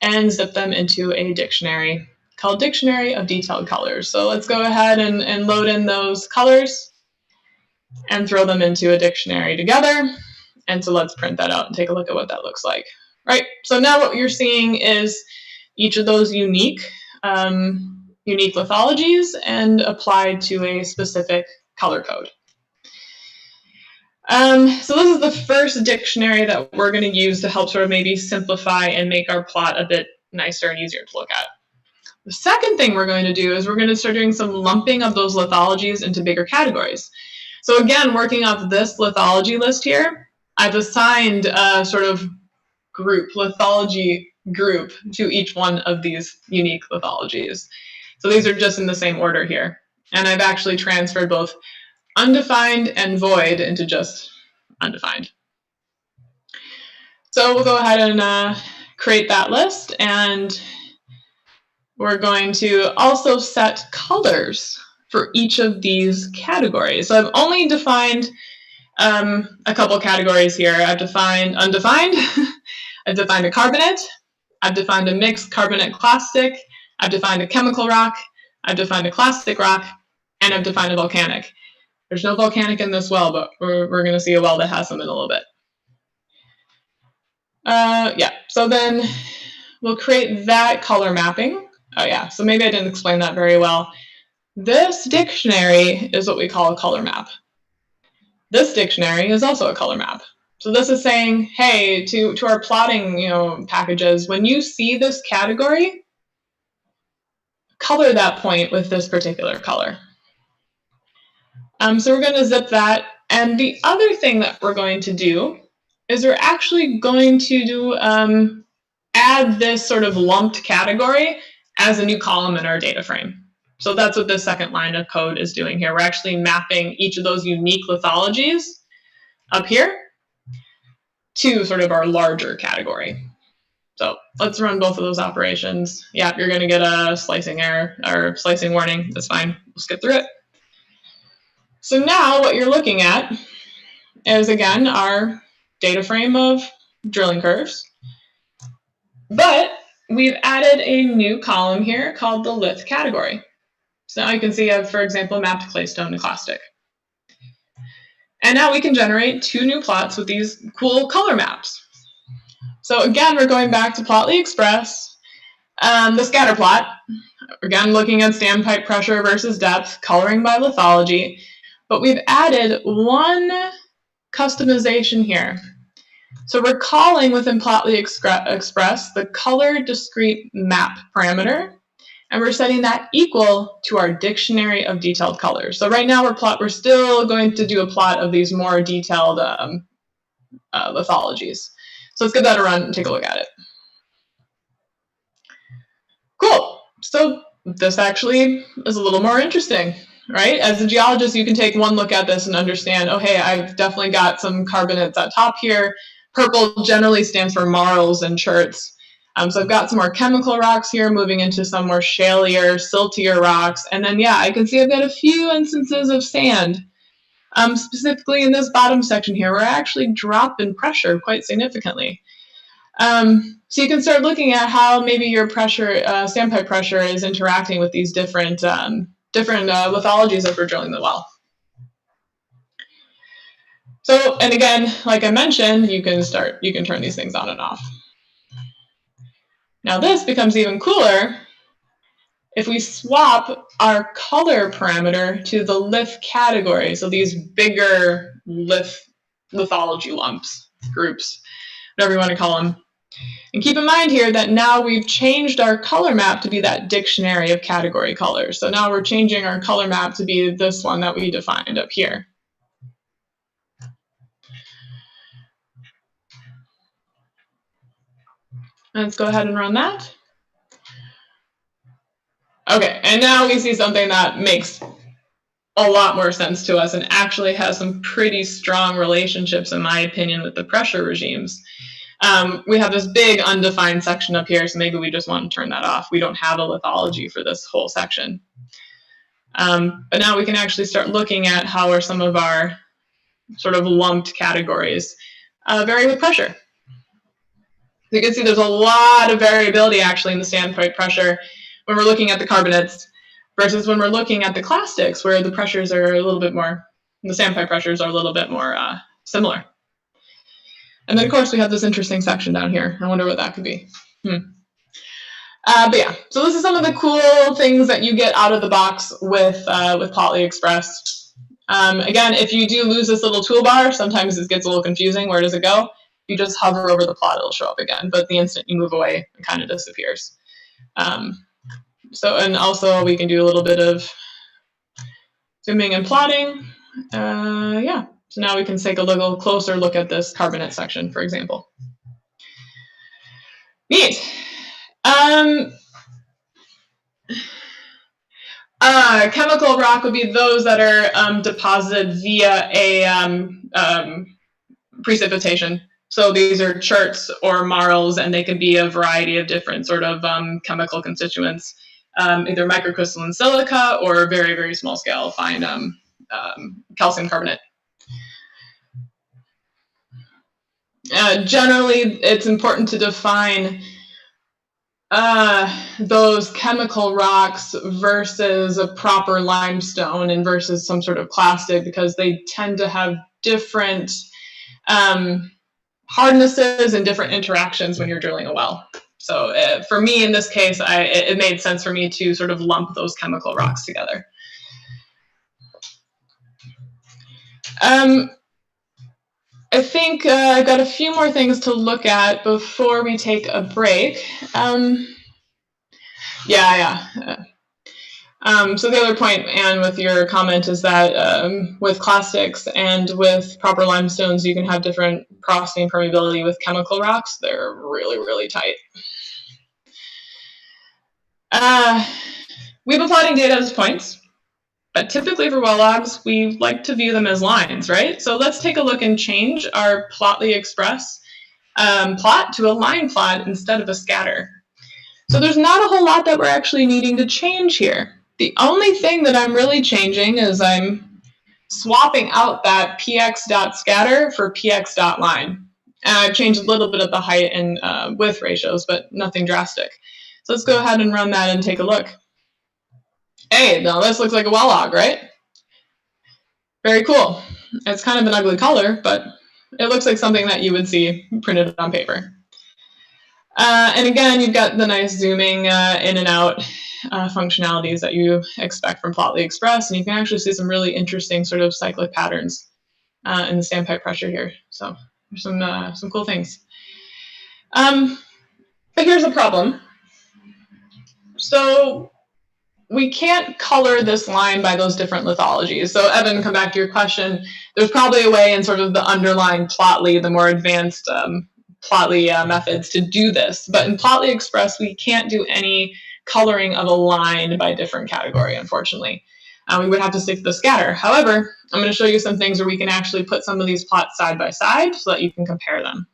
and zipped them into a dictionary called Dictionary of Detailed Colors. So let's go ahead and load in those colors and throw them into a dictionary together. And so let's print that out and take a look at what that looks like. Right, so now what you're seeing is each of those unique lithologies and applied to a specific color code. So this is the first dictionary that we're going to use to help sort of maybe simplify and make our plot a bit nicer and easier to look at. The second thing we're going to do is we're going to start doing some lumping of those lithologies into bigger categories. So again, working off this lithology list here, I've assigned a sort of lithology group to each one of these unique lithologies. So these are just in the same order here. And I've actually transferred both undefined and void into just undefined. So we'll go ahead and create that list, and we're going to also set colors for each of these categories. So I've only defined a couple categories here. I've defined undefined, I've defined a carbonate, I've defined a mixed carbonate clastic, I've defined a chemical rock, I've defined a clastic rock, and I've defined a volcanic. There's no volcanic in this well, but we're going to see a well that has some in a little bit. Yeah, so then we'll create that color mapping. Oh yeah, so maybe I didn't explain that very well. This dictionary is what we call a color map. This dictionary is also a color map. So this is saying, hey, to our plotting, packages, when you see this category, color that point with this particular color. So we're going to zip that. And the other thing that we're going to do is we're actually going to add this sort of lumped category as a new column in our data frame. So that's what this second line of code is doing here. We're actually mapping each of those unique lithologies up here to sort of our larger category. So let's run both of those operations. Yeah, you're going to get a slicing error or slicing warning. That's fine. We'll skip through it. So now what you're looking at is, again, our data frame of drilling curves. But we've added a new column here called the lith category. So now you can see I've, for example, mapped claystone to clastic. And now we can generate two new plots with these cool color maps. So again, we're going back to Plotly Express, the scatter plot. Again, looking at standpipe pressure versus depth, coloring by lithology. But we've added one customization here. So we're calling within Plotly Express the color discrete map parameter, and we're setting that equal to our dictionary of detailed colors. So right now we're still going to do a plot of these more detailed lithologies. So let's give that a run and take a look at it. Cool. So this actually is a little more interesting, right? As a geologist, you can take one look at this and understand, oh, hey, I've definitely got some carbonates at top here. Purple generally stands for marls and cherts. So I've got some more chemical rocks here, moving into some more shalier, siltier rocks. And then, yeah, I can see I've got a few instances of sand. Specifically in this bottom section here, where I actually drop in pressure quite significantly. So you can start looking at how maybe your pressure, standpipe pressure, is interacting with these different lithologies that we're drilling the well. So, and again, like I mentioned, you can turn these things on and off. Now this becomes even cooler if we swap our color parameter to the lith category. So these bigger lithology lumps, groups, whatever you want to call them. And keep in mind here that now we've changed our color map to be that dictionary of category colors. So now we're changing our color map to be this one that we defined up here. Let's go ahead and run that. Okay, and now we see something that makes a lot more sense to us and actually has some pretty strong relationships, in my opinion, with the pressure regimes. We have this big undefined section up here, so maybe we just want to turn that off. We don't have a lithology for this whole section. But now we can actually start looking at how are some of our sort of lumped categories vary with pressure. You can see there's a lot of variability actually in the standpipe pressure when we're looking at the carbonates versus when we're looking at the clastics, where the pressures are a little bit more, the standpipe pressures are a little bit more similar. And then, of course, we have this interesting section down here. I wonder what that could be. But yeah, so this is some of the cool things that you get out of the box with Plotly Express. Again, if you do lose this little toolbar, sometimes it gets a little confusing. Where does it go? You just hover over the plot, it'll show up again. But the instant you move away, it kind of disappears. And also we can do a little bit of zooming and plotting. Yeah, so now we can take a little closer look at this carbonate section, for example. Neat. Chemical rock would be those that are deposited via a precipitation. So these are cherts or marls, and they can be a variety of different sort of chemical constituents, either microcrystalline silica or very, very small scale fine calcium carbonate. Generally, it's important to define those chemical rocks versus a proper limestone and versus some sort of clastic, because they tend to have different hardnesses and different interactions when you're drilling a well. So for me, in this case, it made sense for me to sort of lump those chemical rocks together. I think I've got a few more things to look at before we take a break. So the other point, Anne, with your comment is that with clastics and with proper limestones, you can have different porosity and permeability. With chemical rocks, they're really, really tight. We've been plotting data as points, but typically for well logs, we like to view them as lines, right? So let's take a look and change our plotly express plot to a line plot instead of a scatter. So there's not a whole lot that we're actually needing to change here. The only thing that I'm really changing is I'm swapping out that px.scatter for px.line. And I've changed a little bit of the height and width ratios, but nothing drastic. So let's go ahead and run that and take a look. Hey, now this looks like a well log, right? Very cool. It's kind of an ugly color, but it looks like something that you would see printed on paper. And again, you've got the nice zooming in and out functionalities that you expect from Plotly Express, and you can actually see some really interesting sort of cyclic patterns in the standpipe pressure here. So there's some cool things. But here's the problem. So we can't color this line by those different lithologies. So Evan, come back to your question. There's probably a way in sort of the underlying Plotly, the more advanced Plotly methods to do this. But in Plotly Express, we can't do any coloring of a line by different category, unfortunately. We would have to stick to the scatter. However, I'm going to show you some things where we can actually put some of these plots side by side so that you can compare them.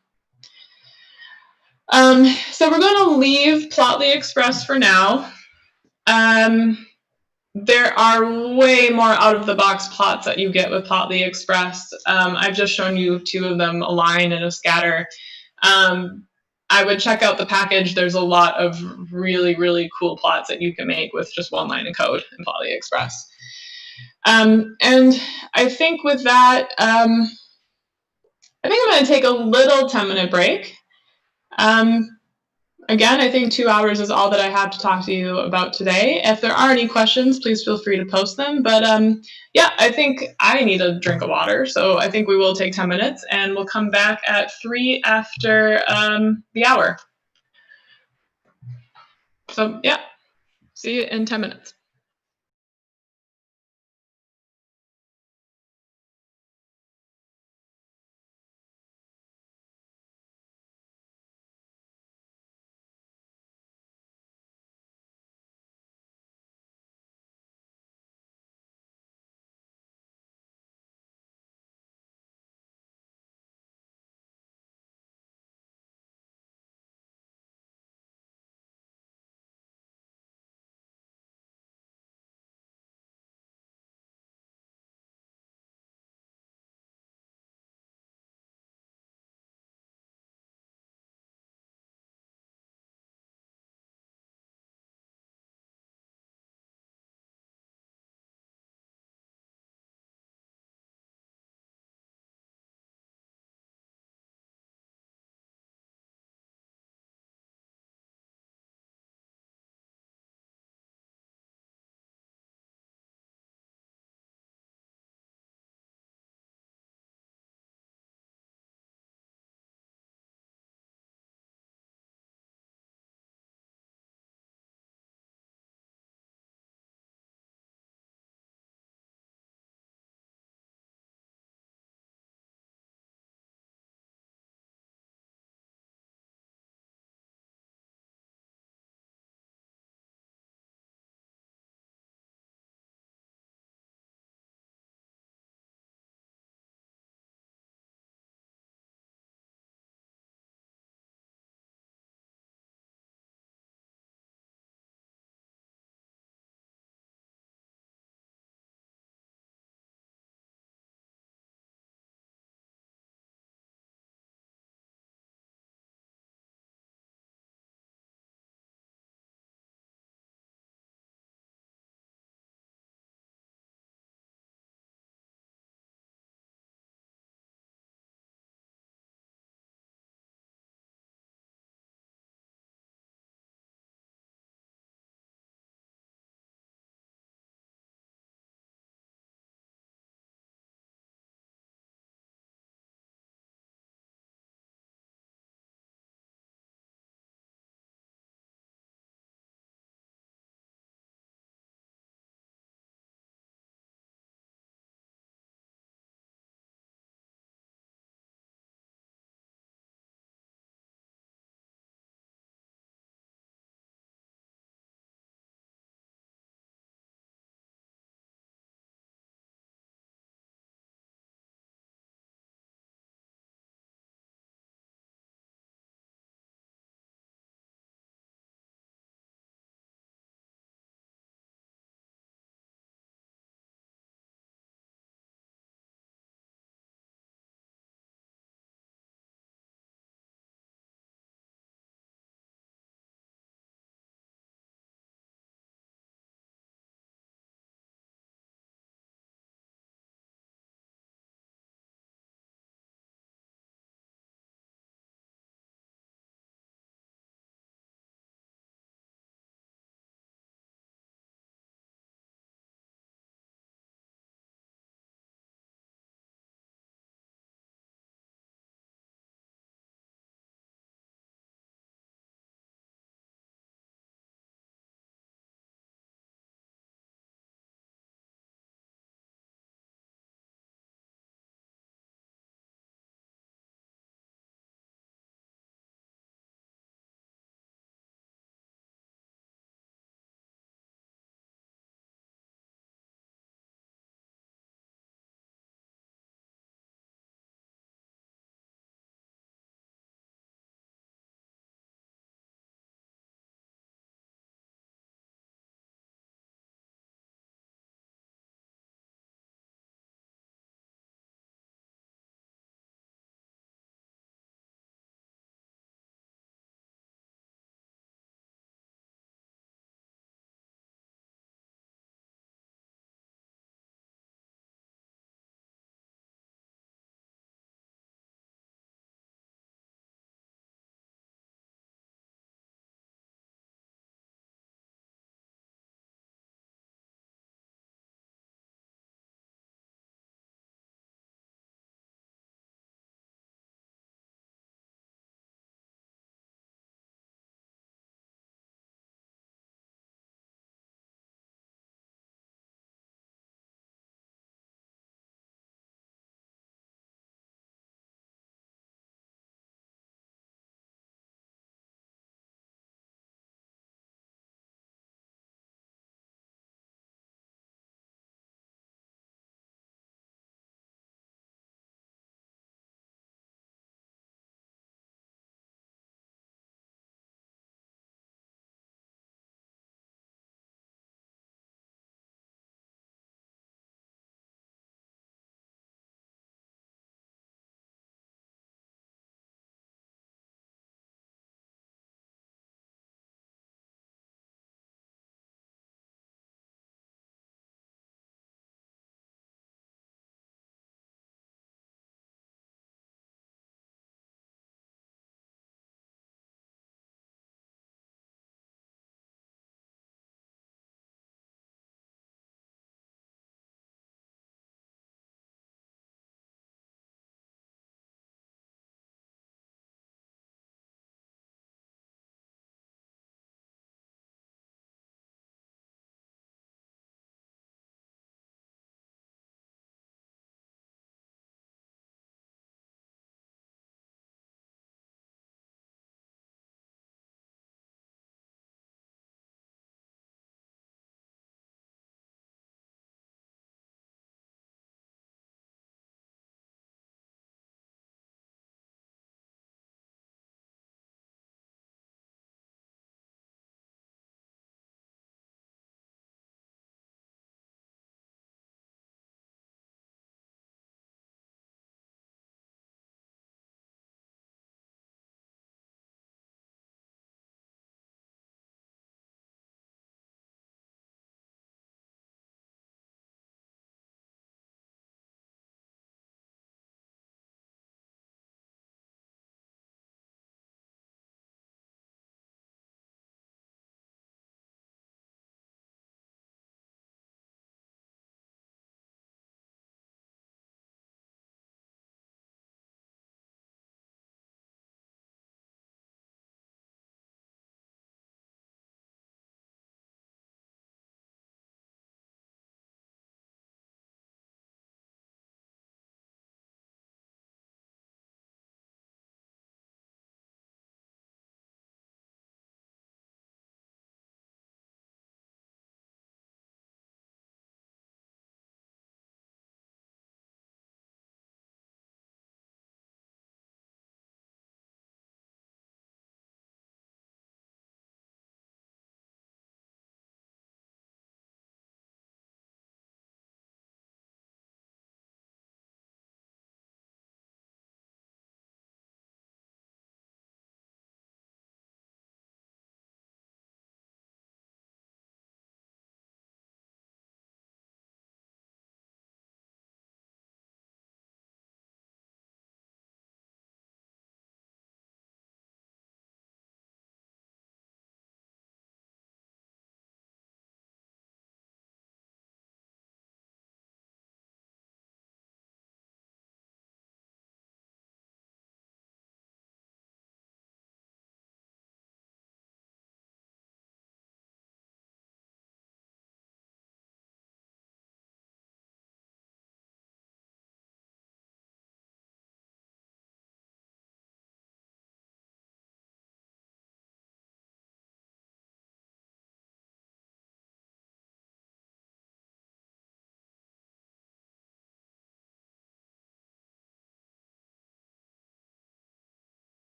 So we're going to leave Plotly Express for now. There are way more out-of-the-box plots that you get with Plotly Express. I've just shown you two of them, a line and a scatter. I would check out the package. There's a lot of really, really cool plots that you can make with just one line of code in Plotly Express. And I think with that, I think I'm going to take a little 10-minute break. Again, I think 2 hours is all that I have to talk to you about today. If there are any questions, please feel free to post them. But yeah, I think I need a drink of water. So I think we will take 10 minutes and we'll come back at 3 after the hour. So yeah, see you in 10 minutes.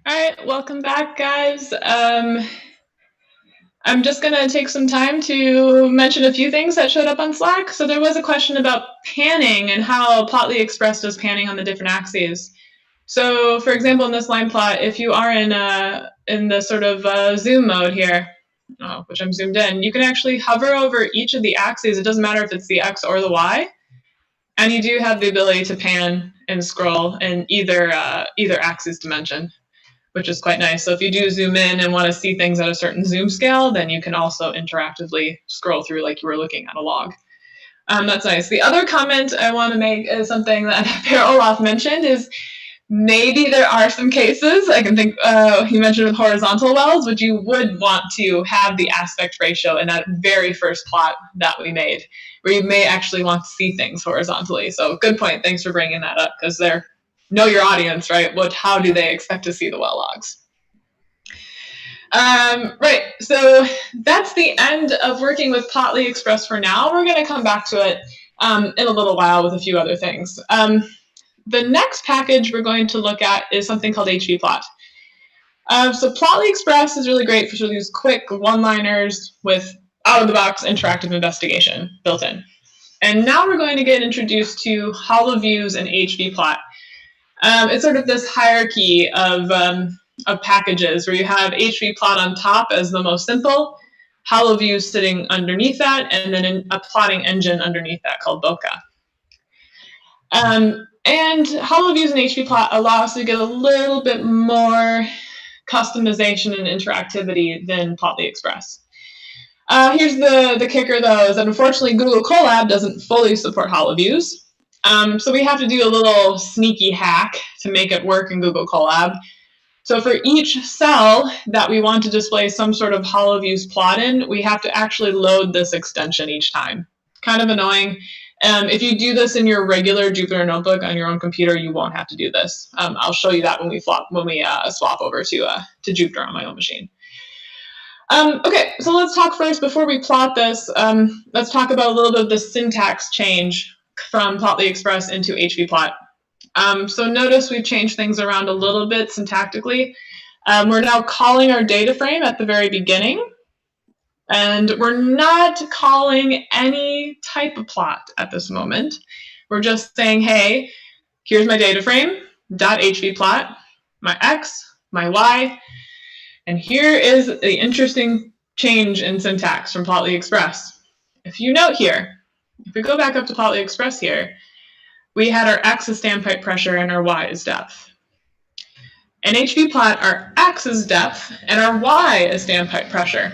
All right, welcome back, guys. I'm just going to take some time to mention a few things that showed up on Slack. So there was a question about panning and how Plotly Express does panning on the different axes. So, for example, in this line plot, if you are in the sort of zoom mode here, which I'm zoomed in, you can actually hover over each of the axes. It doesn't matter if it's the X or the Y. And you do have the ability to pan and scroll in either axis dimension, which is quite nice. So if you do zoom in and want to see things at a certain zoom scale, then you can also interactively scroll through like you were looking at a log. That's nice. The other comment I want to make is something that Per Olaf mentioned is maybe there are some cases, I can think, he mentioned with horizontal wells, which you would want to have the aspect ratio in that very first plot that we made, where you may actually want to see things horizontally. So good point. Thanks for bringing that up, because they're know your audience, right? How do they expect to see the well logs? Right, so that's the end of working with Plotly Express for now. We're going to come back to it in a little while with a few other things. The next package we're going to look at is something called hvplot. So Plotly Express is really great for these quick one-liners with out-of-the-box interactive investigation built in. And now we're going to get introduced to HoloViews and hvplot. It's sort of this hierarchy of packages where you have hvplot on top as the most simple, HoloViews sitting underneath that, and then a plotting engine underneath that called Bokeh. And HoloViews and hvplot allow us to get a little bit more customization and interactivity than Plotly Express. Here's the kicker, though, is that unfortunately Google Colab doesn't fully support HoloViews. So we have to do a little sneaky hack to make it work in Google Colab. So for each cell that we want to display some sort of HoloViews plot in, we have to actually load this extension each time. Kind of annoying. If you do this in your regular Jupyter notebook on your own computer, you won't have to do this. I'll show you that when we swap over to Jupyter on my own machine. Okay, so let's talk first before we plot this. Let's talk about a little bit of the syntax change from Plotly Express into hvplot. So notice we've changed things around a little bit syntactically. We're now calling our data frame at the very beginning. And we're not calling any type of plot at this moment. We're just saying, hey, here's my data frame, .hvplot, my X, my Y, and here is the interesting change in syntax from Plotly Express. If you note here, if we go back up to Plotly Express here, we had our X is standpipe pressure and our Y is depth. In hvplot, our X is depth and our Y is standpipe pressure.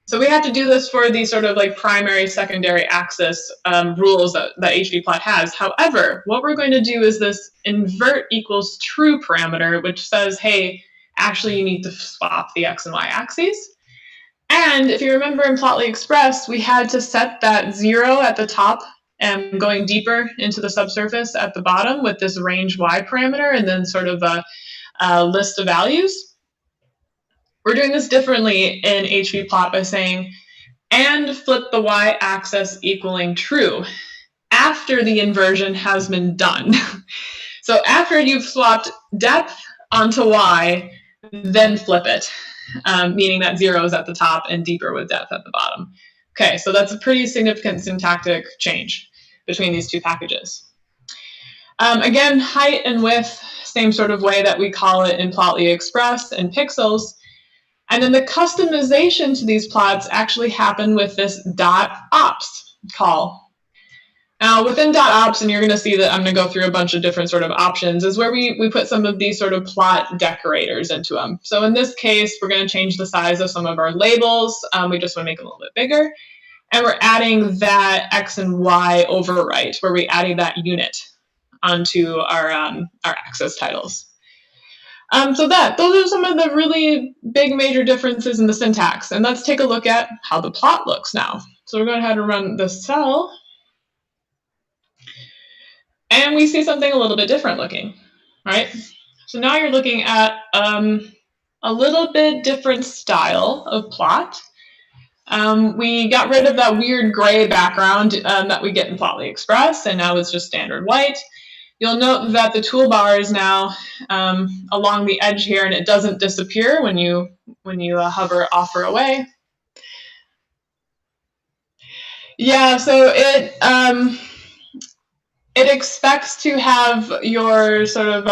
So we have to do this for these sort of like primary, secondary axis rules that hvplot has. However, what we're going to do is this invert equals true parameter, which says, hey, actually you need to swap the X and Y axes. And if you remember in Plotly Express, we had to set that 0 at the top and going deeper into the subsurface at the bottom with this range Y parameter and then sort of a list of values. We're doing this differently in hvplot by saying, and flip the y-axis equaling true after the inversion has been done. So after you've swapped depth onto y, then flip it, meaning that 0 is at the top and deeper with depth at the bottom. Okay, so that's a pretty significant syntactic change between these two packages. Again, height and width, same sort of way that we call it in Plotly Express and pixels. And then the customization to these plots actually happen with this .ops call. Now within .ops, and you're going to see that I'm going to go through a bunch of different sort of options, is where we put some of these sort of plot decorators into them. So in this case, we're going to change the size of some of our labels. We just want to make them a little bit bigger. And we're adding that X and Y overwrite, where we're adding that unit onto our axis titles. So those are some of the really big major differences in the syntax. And let's take a look at how the plot looks now. So we're going to have to run the cell. And we see something a little bit different looking, right? So now you're looking at a little bit different style of plot. We got rid of that weird gray background that we get in Plotly Express, and now it's just standard white. You'll note that the toolbar is now along the edge here, and it doesn't disappear when you hover off or away. Yeah, so it expects to have your sort of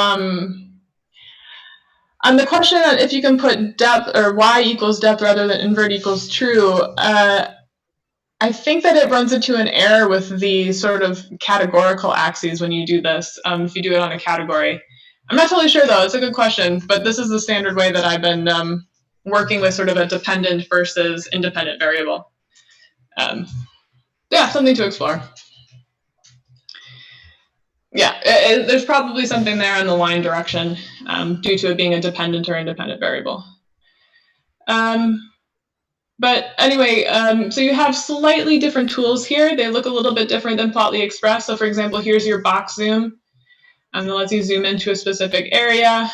on the question that if you can put depth or y equals depth rather than invert equals true, I think that it runs into an error with the sort of categorical axes when you do this, if you do it on a category. I'm not totally sure though, it's a good question, but this is the standard way that I've been working with sort of a dependent versus independent variable. Yeah, something to explore. Yeah, there's probably something there in the line direction due to it being a dependent or independent variable. But anyway, so you have slightly different tools here. They look a little bit different than Plotly Express. So for example, here's your box zoom. That lets you zoom into a specific area.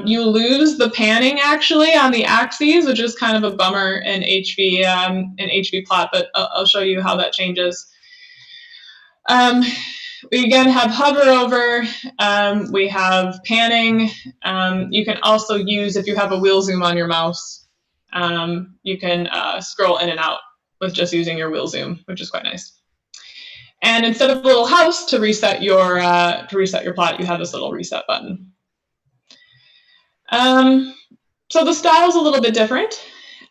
You lose the panning actually on the axes, which is kind of a bummer in HV plot, but I'll show you how that changes. We again have hover over, we have panning. You can also use, if you have a wheel zoom on your mouse, you can scroll in and out with just using your wheel zoom, which is quite nice. And instead of a little house to reset your plot, you have this little reset button. So the style's a little bit different.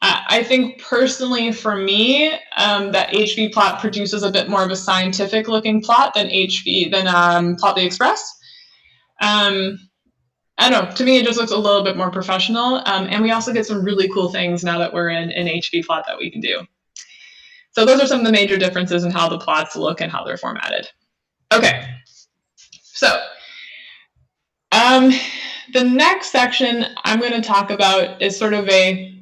I think personally for me that HV plot produces a bit more of a scientific looking plot than Plotly Express. I don't know, to me it just looks a little bit more professional, and we also get some really cool things now that we're in an HV plot that we can do. So those are some of the major differences in how the plots look and how they're formatted. Okay, so the next section I'm going to talk about is sort of the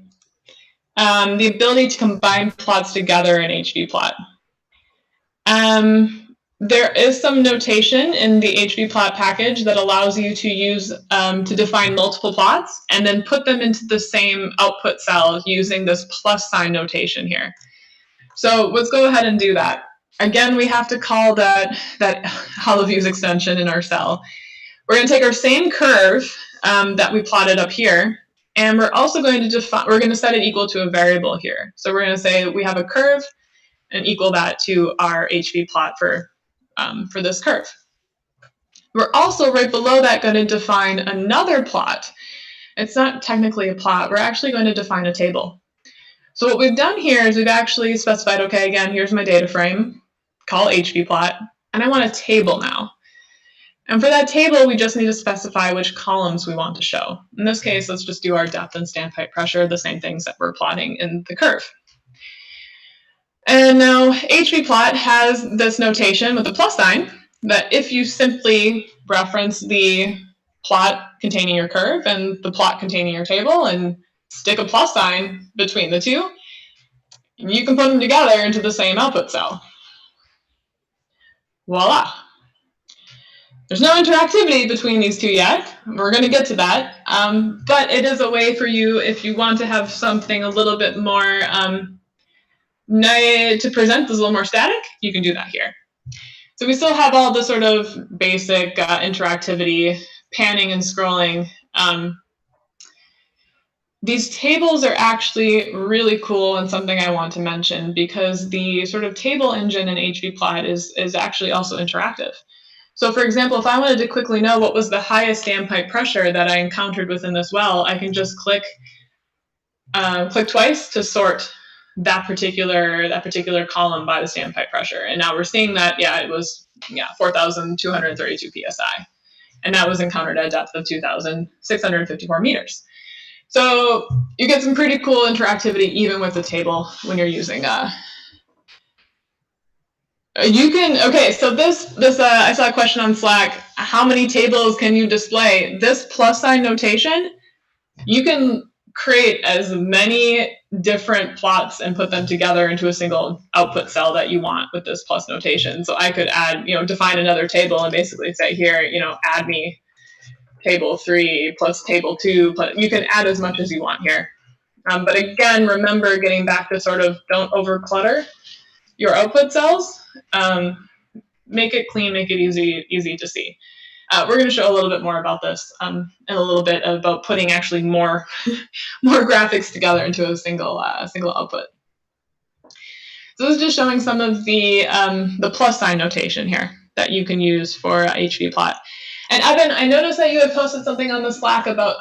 ability to combine plots together in HV plot. There is some notation in the HV plot package that allows you to use to define multiple plots and then put them into the same output cell using this plus sign notation here. So let's go ahead and do that. Again, we have to call that HoloViews extension in our cell. We're going to take our same curve that we plotted up here, and we're also going to set it equal to a variable here. So we're going to say we have a curve and equal that to our HV plot for this curve. We're also right below that going to define another plot. It's not technically a plot, we're actually going to define a table. So what we've done here is we've actually specified, okay, again, here's my data frame, call HV plot, and I want a table now. And for that table, we just need to specify which columns we want to show. In this case, let's just do our depth and standpipe pressure, the same things that we're plotting in the curve. And now HV plot has this notation with a plus sign that if you simply reference the plot containing your curve and the plot containing your table and stick a plus sign between the two, you can put them together into the same output cell. Voila. There's no interactivity between these two yet. We're going to get to that. But it is a way for you, if you want to have something a little bit more, to present this a little more static, you can do that here. So we still have all the sort of basic interactivity, panning and scrolling. These tables are actually really cool and something I want to mention because the sort of table engine in HVplot is actually also interactive. So for example, if I wanted to quickly know what was the highest standpipe pressure that I encountered within this well, I can just click twice to sort that particular column by the standpipe pressure. And now we're seeing that, it was 4,232 psi. And that was encountered at a depth of 2,654 meters. So you get some pretty cool interactivity even with the table when you're using so this I saw a question on Slack, how many tables can you display? This plus sign notation, you can create as many different plots and put them together into a single output cell that you want with this plus notation. So I could add, define another table and basically say here, add me table 3 plus table 2, but you can add as much as you want here. But again, remember getting back to sort of don't over clutter your output cells. Make it clean, make it easy to see. We're going to show a little bit more about this in a little bit, about putting actually more more graphics together into a single output. So this is just showing some of the plus sign notation here that you can use for hvplot. And Evan, I noticed that you had posted something on the Slack about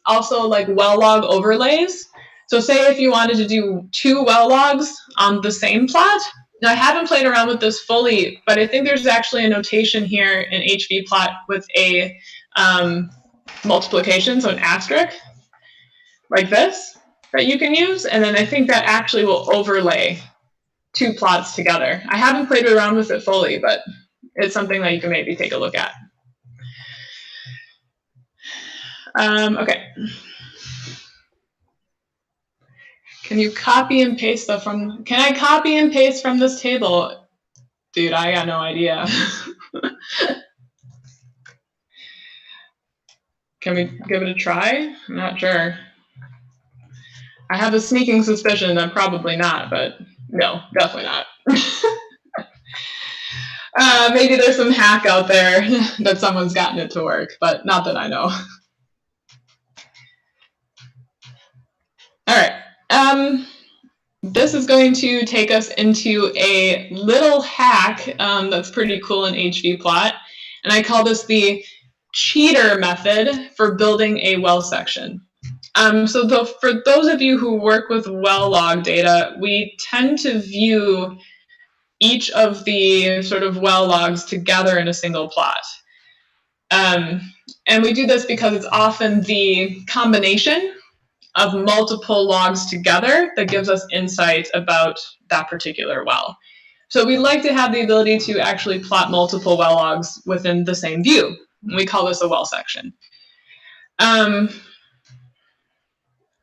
also like well log overlays. So say if you wanted to do 2 well logs on the same plot. Now I haven't played around with this fully, but I think there's actually a notation here in hvplot with a multiplication, so an asterisk, like this, that you can use. And then I think that actually will overlay 2 plots together. I haven't played around with it fully, but it's something that you can maybe take a look at. Okay. Can you copy and paste stuff from, can I copy and paste from this table? Dude, I got no idea. Can we give it a try? I'm not sure. I have a sneaking suspicion that probably not, but no, definitely not. Maybe there's some hack out there that someone's gotten it to work, but not that I know. All right. This is going to take us into a little hack that's pretty cool in hvplot, and I call this the cheater method for building a well section. So for those of you who work with well log data, we tend to view each of the sort of well logs together in a single plot. And we do this because it's often the combination of multiple logs together that gives us insight about that particular well. So we like to have the ability to actually plot multiple well logs within the same view. We call this a well section.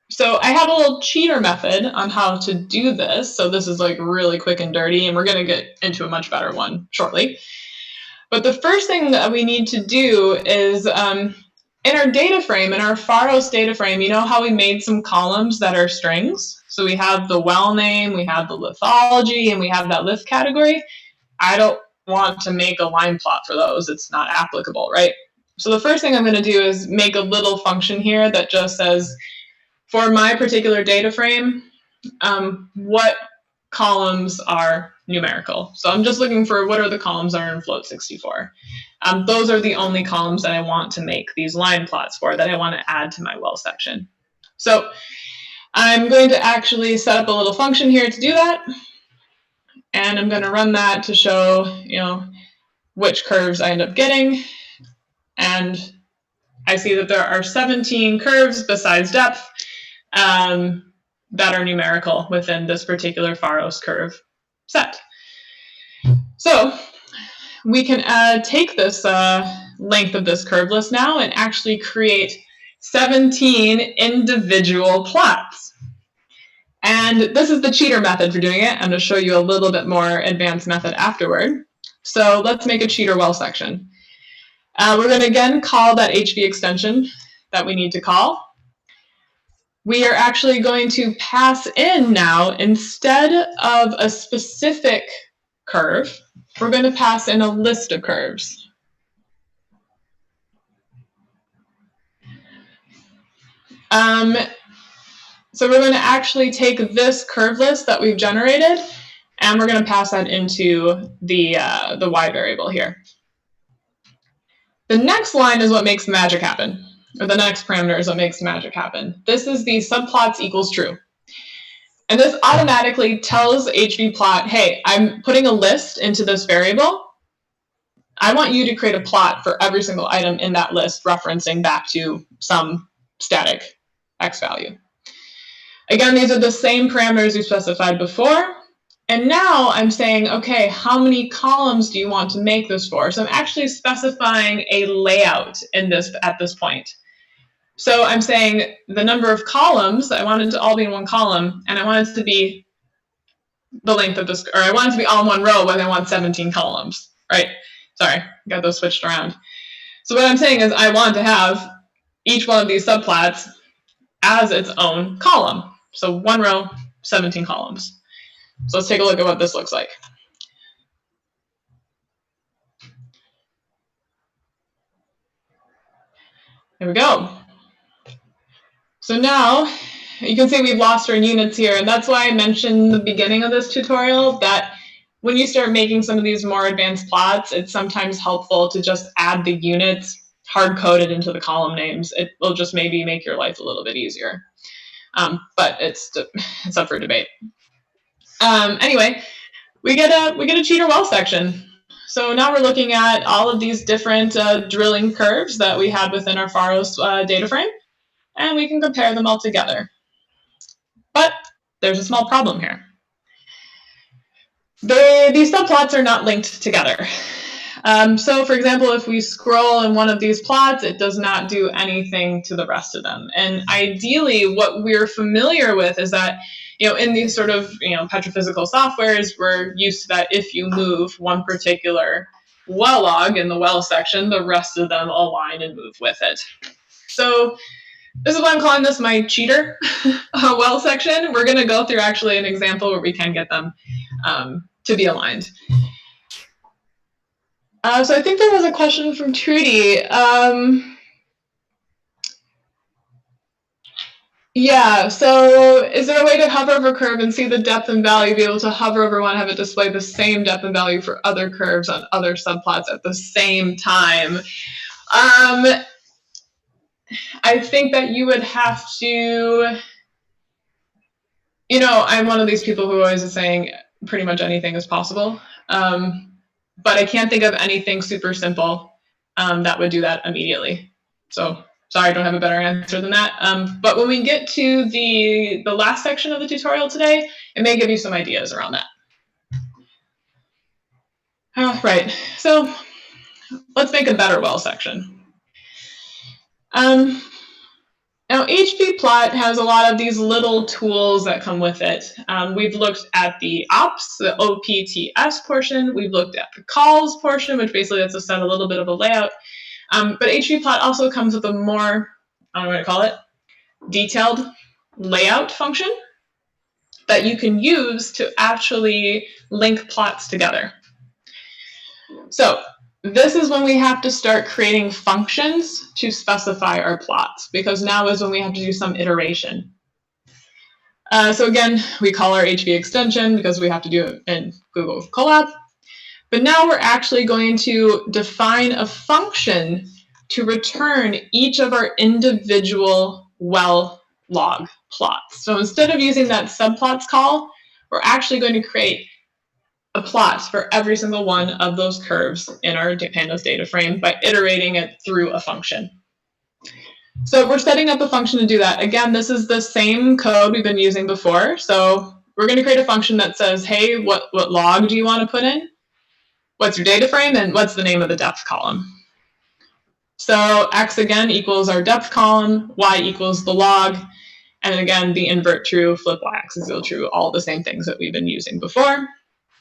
So I have a little cheater method on how to do this. So this is like really quick and dirty, and we're going to get into a much better one shortly. But the first thing that we need to do is in our data frame, in our Pharos data frame, you know how we made some columns that are strings? So we have the well name, we have the lithology, and we have that lith category. I don't want to make a line plot for those. It's not applicable, right? So the first thing I'm going to do is make a little function here that just says, for my particular data frame, what columns are numerical. So I'm just looking for what are the columns that are in float 64. Those are the only columns that I want to make these line plots for, that I want to add to my well section. So I'm going to actually set up a little function here to do that. And I'm going to run that to show, which curves I end up getting. And I see that there are 17 curves besides depth that are numerical within this particular Pharos curve set. So we can take this length of this curve list now and actually create 17 individual plots. And this is the cheater method for doing it. I'm going to show you a little bit more advanced method afterward. So let's make a cheater well section. We're going to again call that HV extension that we need to call. We are actually going to pass in now, instead of a specific curve, we're going to pass in a list of curves. So we're going to actually take this curve list that we've generated, and we're going to pass that into the y variable here. The next line is what makes the magic happen. Or the next parameter is what makes the magic happen. This is the subplots equals true. And this automatically tells hvplot, hey, I'm putting a list into this variable. I want you to create a plot for every single item in that list, referencing back to some static x value. Again, these are the same parameters we specified before. And now I'm saying, okay, how many columns do you want to make this for? So I'm actually specifying a layout in this at this point. So I'm saying the number of columns, I want it to all be in one column, and I want it to be the length of this, or I want it to be all in one row, but I want 17 columns, right? Sorry, got those switched around. So what I'm saying is I want to have each one of these subplots as its own column. So one row, 17 columns. So let's take a look at what this looks like. There we go. So now you can see we've lost our units here, and that's why I mentioned in the beginning of this tutorial that when you start making some of these more advanced plots, it's sometimes helpful to just add the units hard-coded into the column names. It will just maybe make your life a little bit easier. But it's up for debate. Anyway, we get a cheater well section. So now we're looking at all of these different drilling curves that we had within our Pharos data frame, and we can compare them all together. But there's a small problem here. These subplots are not linked together. So for example, if we scroll in one of these plots, it does not do anything to the rest of them. And ideally, what we're familiar with is that, in these sort of, petrophysical softwares, we're used to that if you move one particular well log in the well section, the rest of them align and move with it. So this is why I'm calling this my cheater well section. We're going to go through actually an example where we can get them to be aligned. So I think there was a question from Trudy. Yeah, so is there a way to hover over a curve and see the depth and value, be able to hover over one, have it display the same depth and value for other curves on other subplots at the same time? I think that you would have to, I'm one of these people who always is saying pretty much anything is possible. But I can't think of anything super simple that would do that immediately. So sorry, I don't have a better answer than that. But when we get to the last section of the tutorial today, it may give you some ideas around that. Right, so let's make a better well section. Now, HPplot has a lot of these little tools that come with it. We've looked at the ops, the OPTS portion. We've looked at the calls portion, which basically lets us set a little bit of a layout. But HPplot also comes with a more, I don't know what to call it, detailed layout function that you can use to actually link plots together. So this is when we have to start creating functions to specify our plots, because now is when we have to do some iteration. So again, we call our HV extension because we have to do it in Google Colab. But now we're actually going to define a function to return each of our individual well log plots. So instead of using that subplots call, we're actually going to create a plot for every single one of those curves in our pandas data frame by iterating it through a function. So we're setting up a function to do that. Again, this is the same code we've been using before. So we're going to create a function that says, hey, what log do you want to put in? What's your data frame? And what's the name of the depth column? So x again equals our depth column, y equals the log, and then again, the invert true, flip y-axis equal true, all the same things that we've been using before.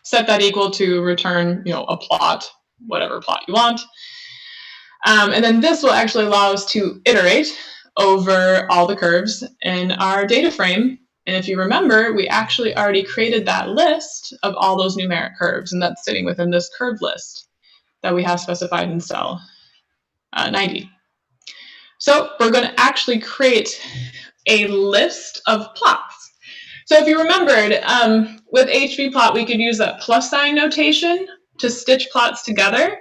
Set that equal to return, a plot, whatever plot you want. And then this will actually allow us to iterate over all the curves in our data frame. And if you remember, we actually already created that list of all those numeric curves, and that's sitting within this curve list that we have specified in cell 90. So we're going to actually create a list of plots. So if you remembered, with HVplot, we could use that plus sign notation to stitch plots together.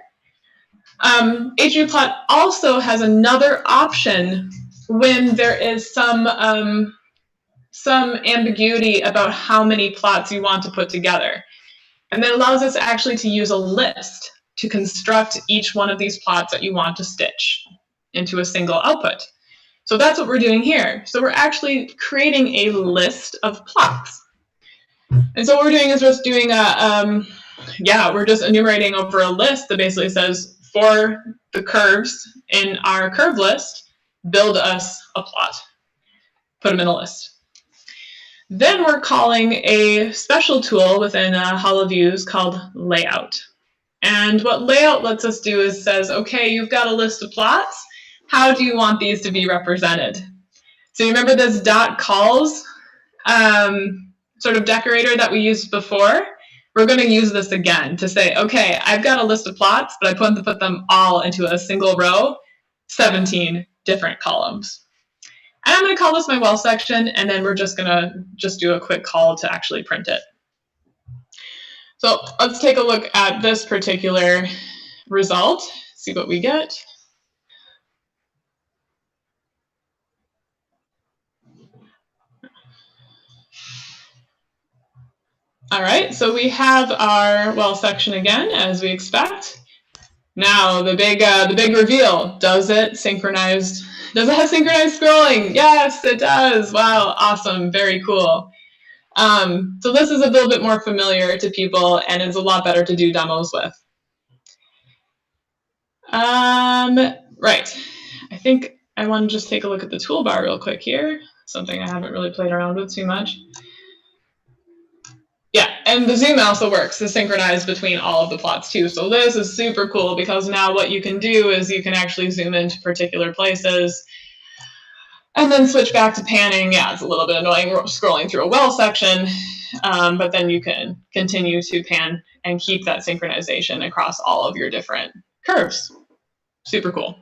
HVplot also has another option when there is some ambiguity about how many plots you want to put together. And that allows us actually to use a list to construct each one of these plots that you want to stitch into a single output. So that's what we're doing here. So we're actually creating a list of plots. And so what we're doing is just doing we're just enumerating over a list that basically says, for the curves in our curve list, build us a plot. Put them in a list. Then we're calling a special tool within thu-viz called layout. And what layout lets us do is says, okay, you've got a list of plots. How do you want these to be represented? So you remember this dot calls sort of decorator that we used before? We're going to use this again to say, okay, I've got a list of plots, but I put them all into a single row, 17 different columns. And I'm going to call this my well section, and then we're just going to do a quick call to actually print it. So let's take a look at this particular result, see what we get. All right, so we have our well section again, as we expect. Now the big reveal: does it have synchronized scrolling? Yes, it does. Wow, awesome, very cool. So this is a little bit more familiar to people and is a lot better to do demos with. Right, I think I want to just take a look at the toolbar real quick here, something I haven't really played around with too much. Yeah, and the zoom also works to synchronize between all of the plots too. So this is super cool because now what you can do is you can actually zoom into particular places and then switch back to panning. Yeah, it's a little bit annoying scrolling through a well section, but then you can continue to pan and keep that synchronization across all of your different curves. Super cool.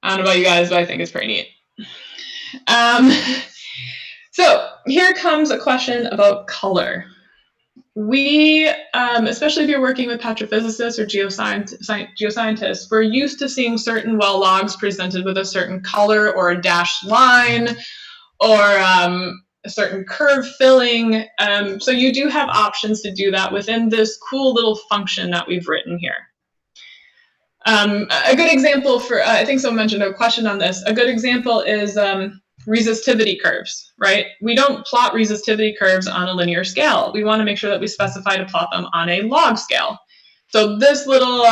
I don't know about you guys, but I think it's pretty neat. So here comes a question about color. We, especially if you're working with petrophysicists or geoscientists, we're used to seeing certain well logs presented with a certain color or a dashed line or a certain curve filling. So you do have options to do that within this cool little function that we've written here. A good example for, I think someone mentioned a question on this, a good example is resistivity curves, right? We don't plot resistivity curves on a linear scale. We want to make sure that we specify to plot them on a log scale. So this little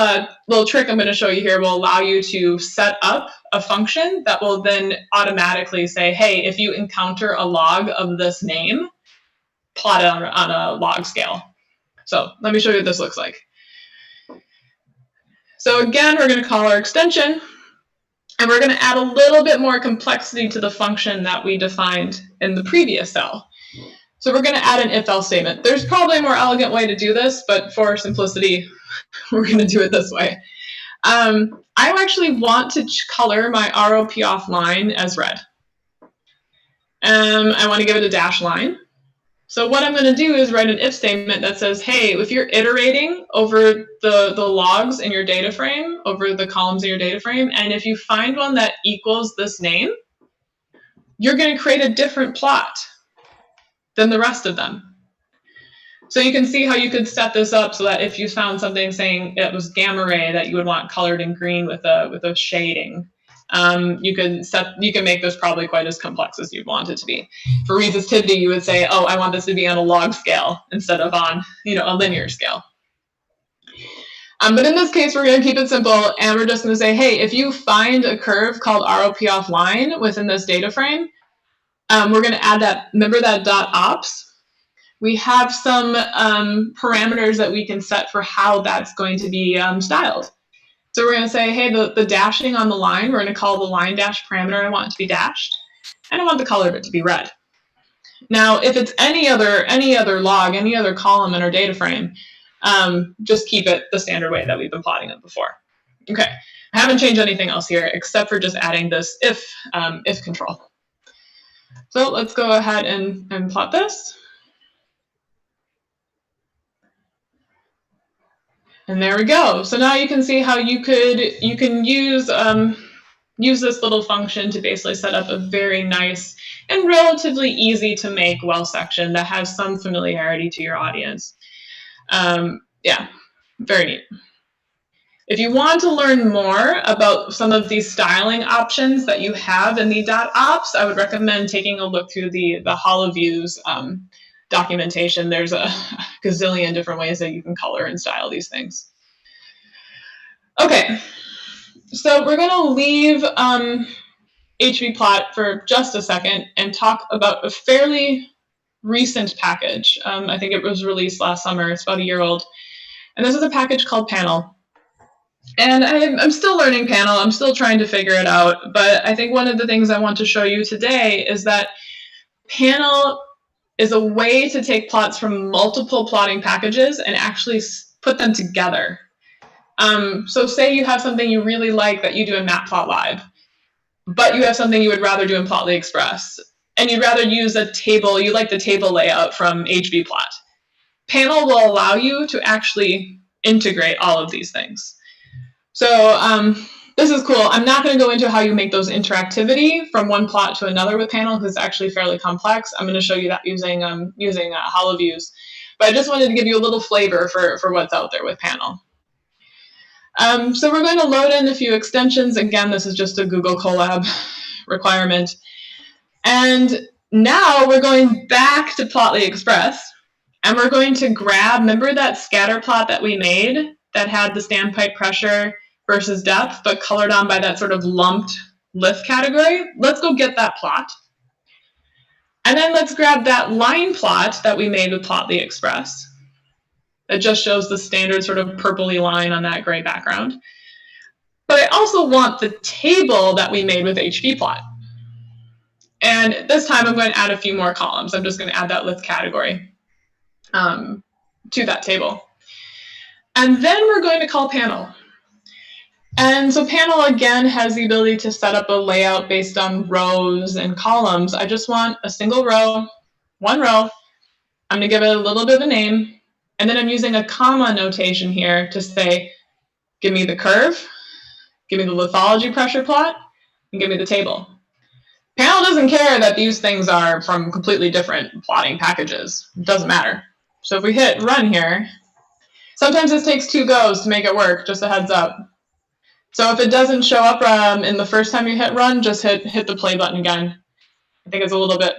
trick I'm going to show you here will allow you to set up a function that will then automatically say, hey, if you encounter a log of this name, plot it on a log scale. So let me show you what this looks like. So again, we're going to call our extension, and we're going to add a little bit more complexity to the function that we defined in the previous cell. So we're going to add an if-else statement. There's probably a more elegant way to do this, but for simplicity, we're going to do it this way. I actually want to color my ROP off line as red. I want to give it a dash line. So what I'm going to do is write an if statement that says, hey, if you're iterating over the logs in your data frame, over the columns in your data frame, and if you find one that equals this name, you're going to create a different plot than the rest of them. So you can see how you could set this up so that if you found something saying it was gamma ray that you would want colored in green with a shading, you can make this probably quite as complex as you'd want it to be. For resistivity, you would say, oh, I want this to be on a log scale instead of on, a linear scale. But in this case, we're going to keep it simple, and we're just going to say, hey, if you find a curve called ROP offline within this data frame, we're going to add that. Remember that .ops? We have some parameters that we can set for how that's going to be styled. So we're going to say, hey, the dashing on the line, we're going to call the line dash parameter I want it to be dashed, and I want the color of it to be red. Now, if it's any other log, any other column in our data frame, just keep it the standard way that we've been plotting it before. Okay, I haven't changed anything else here except for just adding this if control. So let's go ahead and plot this. And there we go. So now you can see how you can use this little function to basically set up a very nice and relatively easy to make well section that has some familiarity to your audience. Yeah, very neat. If you want to learn more about some of these styling options that you have in the .ops, I would recommend taking a look through the HoloViews documentation. There's a gazillion different ways that you can color and style these things. Okay, so we're going to leave HVplot for just a second and talk about a fairly recent package. I think it was released last summer. It's about a year old. And this is a package called Panel. And I'm still learning Panel. I'm still trying to figure it out. But I think one of the things I want to show you today is that Panel is a way to take plots from multiple plotting packages and actually put them together. So say you have something you really like that you do in Matplotlib. but you have something you would rather do in Plotly Express, and you'd rather use a table, you like the table layout from hvplot. Panel will allow you to actually integrate all of these things. So this is cool. I'm not going to go into how you make those interactivity from one plot to another with Panel, because it's actually fairly complex. I'm going to show you that using HoloViews. But I just wanted to give you a little flavor for what's out there with Panel. So we're going to load in a few extensions. Again, this is just a Google Colab requirement. And now we're going back to Plotly Express, and we're going to grab, remember that scatter plot that we made that had the standpipe pressure versus depth, but colored on by that sort of lumped lift category? Let's go get that plot. And then let's grab that line plot that we made with Plotly Express. It just shows the standard sort of purpley line on that gray background. But I also want the table that we made with hvplot. And this time I'm going to add a few more columns. I'm just going to add that lift category to that table. And then we're going to call Panel. And so Panel, again, has the ability to set up a layout based on rows and columns. I just want a single row, one row. I'm going to give it a little bit of a name. And then I'm using a comma notation here to say, give me the curve, give me the lithology pressure plot, and give me the table. Panel doesn't care that these things are from completely different plotting packages. It doesn't matter. So if we hit run here, sometimes this takes 2 goes to make it work, just a heads up. So if it doesn't show up in the first time you hit run, just hit the play button again. I think it's a little bit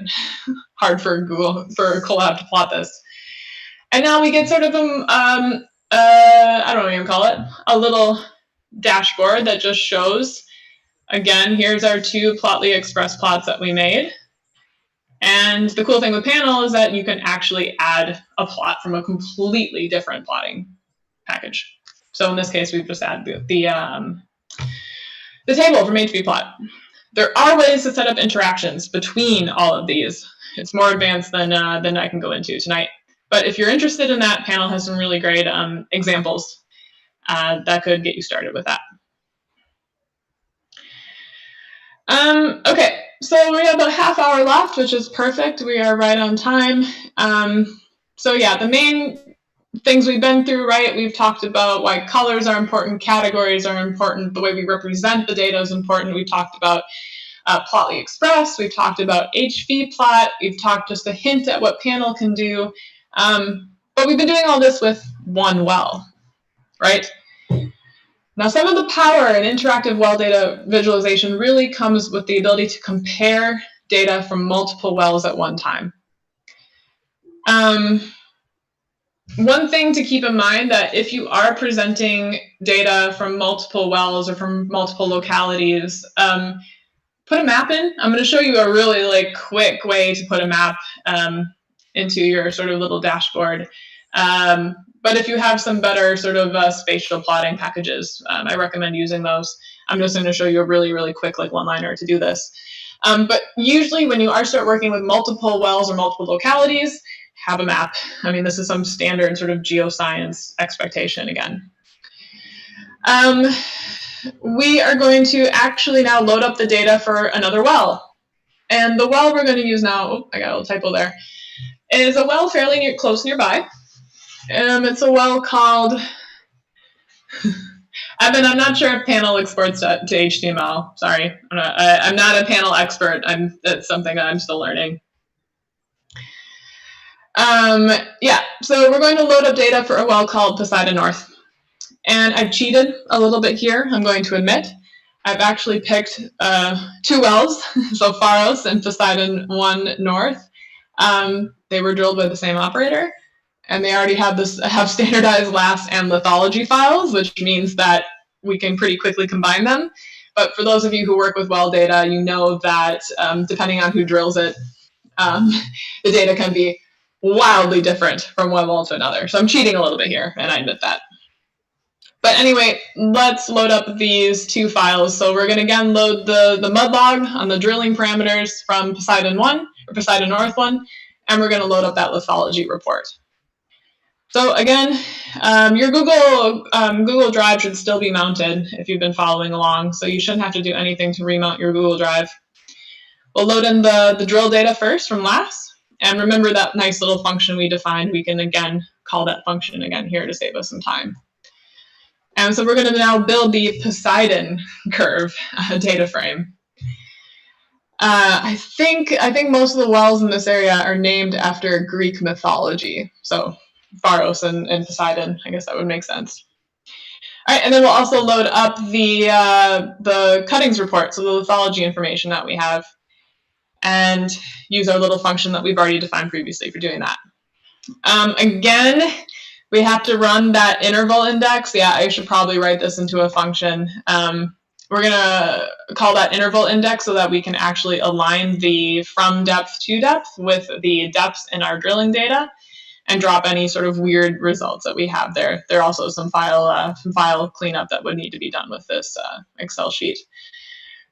hard for Colab to plot this. And now we get sort of I don't know what you call it, a little dashboard that just shows, again, here's our 2 Plotly Express plots that we made. And the cool thing with Panel is that you can actually add a plot from a completely different plotting package. So in this case, we've just added the table from hvplot. There are ways to set up interactions between all of these. It's more advanced than I can go into tonight. But if you're interested in that, Panel has some really great examples that could get you started with that. Okay, so we have about a half hour left, which is perfect. We are right on time. So yeah, the main things we've been through, right? We've talked about why colors are important, categories are important, the way we represent the data is important. We've talked about Plotly Express, we've talked about hvplot, we've talked just a hint at what Panel can do. But we've been doing all this with one well, right? Now, some of the power in interactive well data visualization really comes with the ability to compare data from multiple wells at one time. One thing to keep in mind that if you are presenting data from multiple wells or from multiple localities, put a map in. I'm going to show you a really quick way to put a map into your sort of little dashboard. But if you have some better sort of spatial plotting packages, I recommend using those. I'm just going to show you a really quick one-liner to do this. But usually when you start working with multiple wells or multiple localities, have a map. I mean, this is some standard sort of geoscience expectation again. We are going to actually now load up the data for another well. And the well we're going to use now, oh, I got a little typo there, is a well fairly close nearby. It's a well called, I'm not sure if Panel exports to HTML. Sorry, I'm not a Panel expert. That's something that I'm still learning. Yeah, so we're going to load up data for a well called Poseidon North. And I've cheated a little bit here, I'm going to admit. I've actually picked 2 wells, so Pharos and Poseidon 1 North. They were drilled by the same operator, and they already have standardized LAS and lithology files, which means that we can pretty quickly combine them. But for those of you who work with well data, you know that depending on who drills it, the data can be wildly different from one well to another. So I'm cheating a little bit here, and I admit that. But anyway, let's load up these 2 files. So we're going to again load the mud log on the drilling parameters from Poseidon 1, or Poseidon North 1, and we're going to load up that lithology report. So again, your Google Drive should still be mounted if you've been following along, so you shouldn't have to do anything to remount your Google Drive. We'll load in the drill data first from last, and remember that nice little function we defined. We can again call that function again here to save us some time. And so we're going to now build the Poseidon curve data frame. I think most of the wells in this area are named after Greek mythology. So Pharos and Poseidon, I guess that would make sense. All right, and then we'll also load up the cuttings report, so the lithology information that we have, and use our little function that we've already defined previously for doing that. Again, we have to run that interval index. Yeah, I should probably write this into a function. We're going to call that interval index so that we can actually align the from depth to depth with the depths in our drilling data and drop any sort of weird results that we have there. There are also some file cleanup that would need to be done with this Excel sheet.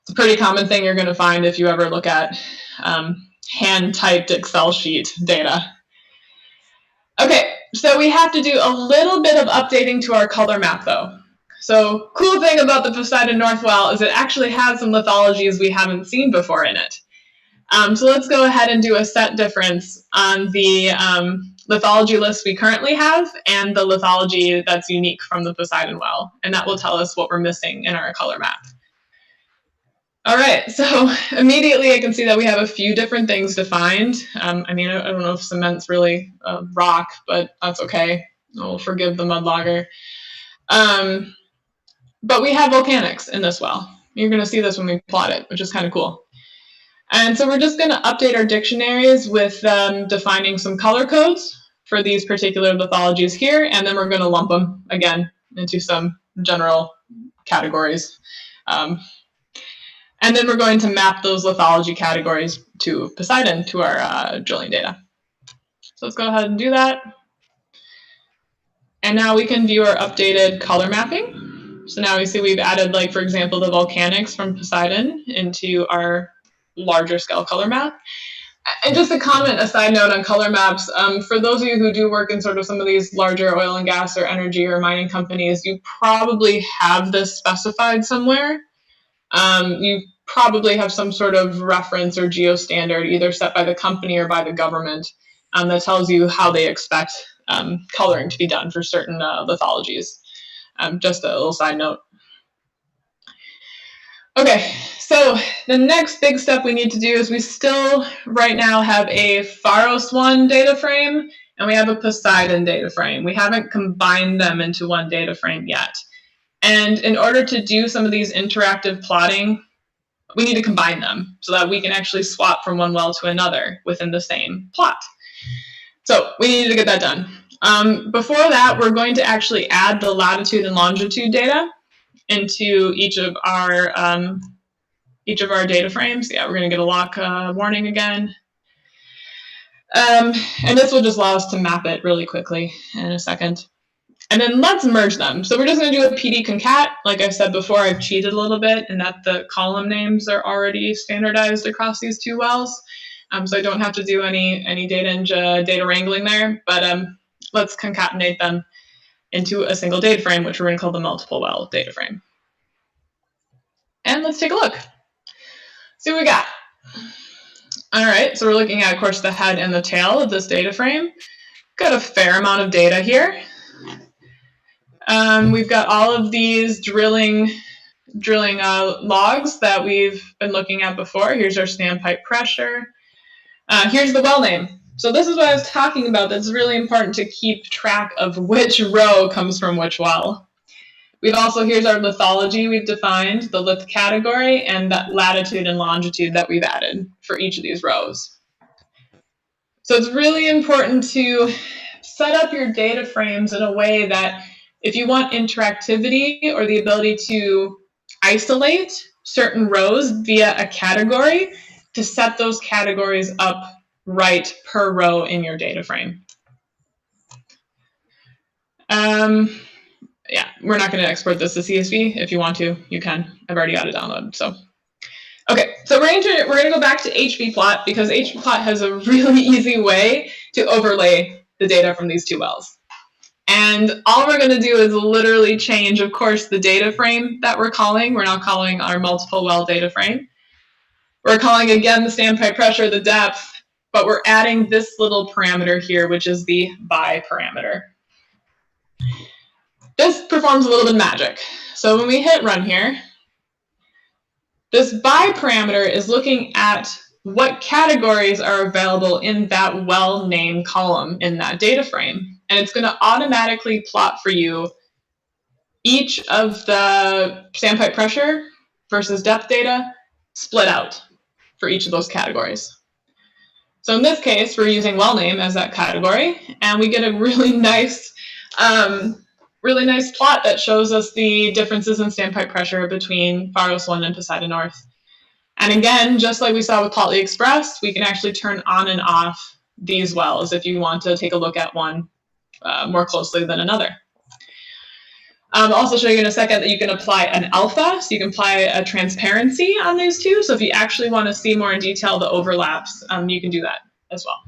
It's a pretty common thing you're going to find if you ever look at hand-typed Excel sheet data. Okay, so we have to do a little bit of updating to our color map, though. So cool thing about the Poseidon North Well is it actually has some lithologies we haven't seen before in it. So let's go ahead and do a set difference on the lithology list we currently have and the lithology that's unique from the Poseidon Well, and that will tell us what we're missing in our color map. All right, so immediately I can see that we have a few different things defined. I mean, I don't know if cement's really rock, but that's okay. We'll forgive the mud logger. But we have volcanics in this well. You're going to see this when we plot it, which is kind of cool. And so we're just going to update our dictionaries with defining some color codes for these particular lithologies here, and then we're going to lump them again into some general categories. And then we're going to map those lithology categories to Poseidon, to our drilling data. So let's go ahead and do that. And now we can view our updated color mapping. So now we see we've added, like, for example, the volcanics from Poseidon into our larger scale color map. And just a comment, a side note on color maps, for those of you who do work in sort of some of these larger oil and gas or energy or mining companies, you probably have this specified somewhere. You probably have some sort of reference or geo-standard either set by the company or by the government that tells you how they expect coloring to be done for certain lithologies. Just a little side note. Okay, so the next big step we need to do is we still right now have a Pharos 1 data frame and we have a Poseidon data frame. We haven't combined them into one data frame yet. And in order to do some of these interactive plotting, we need to combine them so that we can actually swap from one well to another within the same plot. So we need to get that done. Before that, we're going to actually add the latitude and longitude data into each of our data frames. Yeah, we're going to get a lock warning again. And this will just allow us to map it really quickly in a second. And then let's merge them. So we're just going to do a PD concat. Like I said before, I've cheated a little bit in that the column names are already standardized across these two wells. So I don't have to do any data wrangling there, but let's concatenate them into a single data frame, which we're going to call the multiple well data frame. And let's take a look. See what we got. All right, so we're looking at, of course, the head and the tail of this data frame. Got a fair amount of data here. We've got all of these drilling logs that we've been looking at before. Here's our standpipe pressure. Here's the well name. So this is what I was talking about. That's really important to keep track of which row comes from which well. We've also, here's our lithology we've defined, the lith category, and that latitude and longitude that we've added for each of these rows. So it's really important to set up your data frames in a way that if you want interactivity or the ability to isolate certain rows via a category, to set those categories up right per row in your data frame. Yeah, we're not going to export this to CSV. If you want to, you can. I've already got it downloaded. So, okay, so we're going to go back to HVplot because HVplot has a really easy way to overlay the data from these two wells. And all we're going to do is literally change, of course, the data frame that we're calling. We're now calling our multiple well data frame. We're calling, again, the standpipe pressure, the depth, but we're adding this little parameter here, which is the by parameter. This performs a little bit of magic. So when we hit run here, this by parameter is looking at what categories are available in that well name column in that data frame. And it's going to automatically plot for you each of the standpipe pressure versus depth data split out for each of those categories. So in this case, we're using well name as that category, and we get a really nice plot that shows us the differences in standpipe pressure between Pharos 1 and Poseidon North. And again, just like we saw with Plotly Express, we can actually turn on and off these wells if you want to take a look at one more closely than another. I'll also show you in a second that you can apply an alpha, so you can apply a transparency on these two. So if you actually want to see more in detail the overlaps, you can do that as well.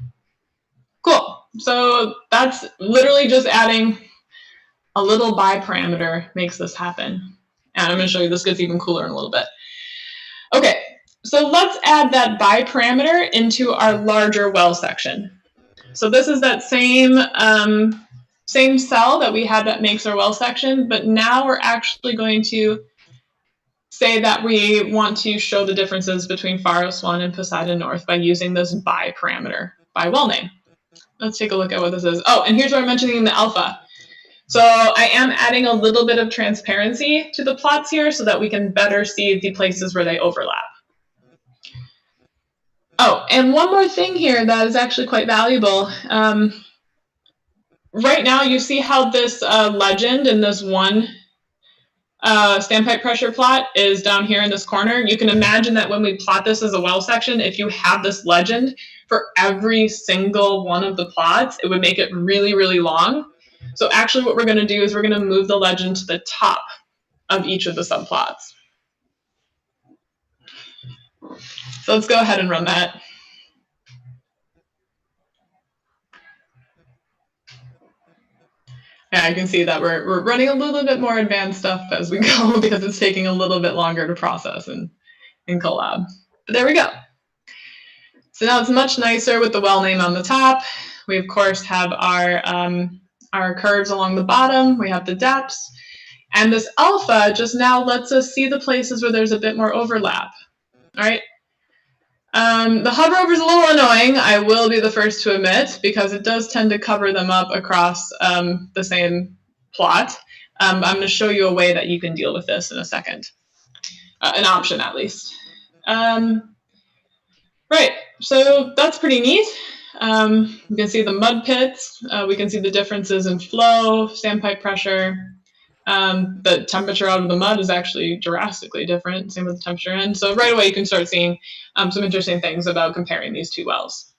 Cool. So that's literally just adding a little by parameter makes this happen. And I'm going to show you this gets even cooler in a little bit. Okay, so let's add that by parameter into our larger well section. So this is that same cell that we had that makes our well section, but now we're actually going to say that we want to show the differences between Pharos 1 and Poseidon North by using this by parameter, by well name. Let's take a look at what this is. Oh, and here's where I'm mentioning the alpha. So I am adding a little bit of transparency to the plots here so that we can better see the places where they overlap. Oh, and one more thing here that is actually quite valuable. Right now, you see how this legend in this one standpipe pressure plot is down here in this corner. You can imagine that when we plot this as a well section, if you have this legend for every single one of the plots, it would make it really, really long. So actually what we're going to do is we're going to move the legend to the top of each of the subplots. So let's go ahead and run that. Yeah, I can see that we're running a little bit more advanced stuff as we go because it's taking a little bit longer to process in Colab. But there we go. So now it's much nicer with the well name on the top. We, of course, have our curves along the bottom. We have the depths. And this alpha just now lets us see the places where there's a bit more overlap. All right. The hover over is a little annoying, I will be the first to admit, because it does tend to cover them up across the same plot. I'm going to show you a way that you can deal with this in a second. An option, at least. Right, so that's pretty neat. You can see the mud pits. We can see the differences in flow, standpipe pressure. The temperature out of the mud is actually drastically different, same with the temperature in. So right away you can start seeing some interesting things about comparing these two wells.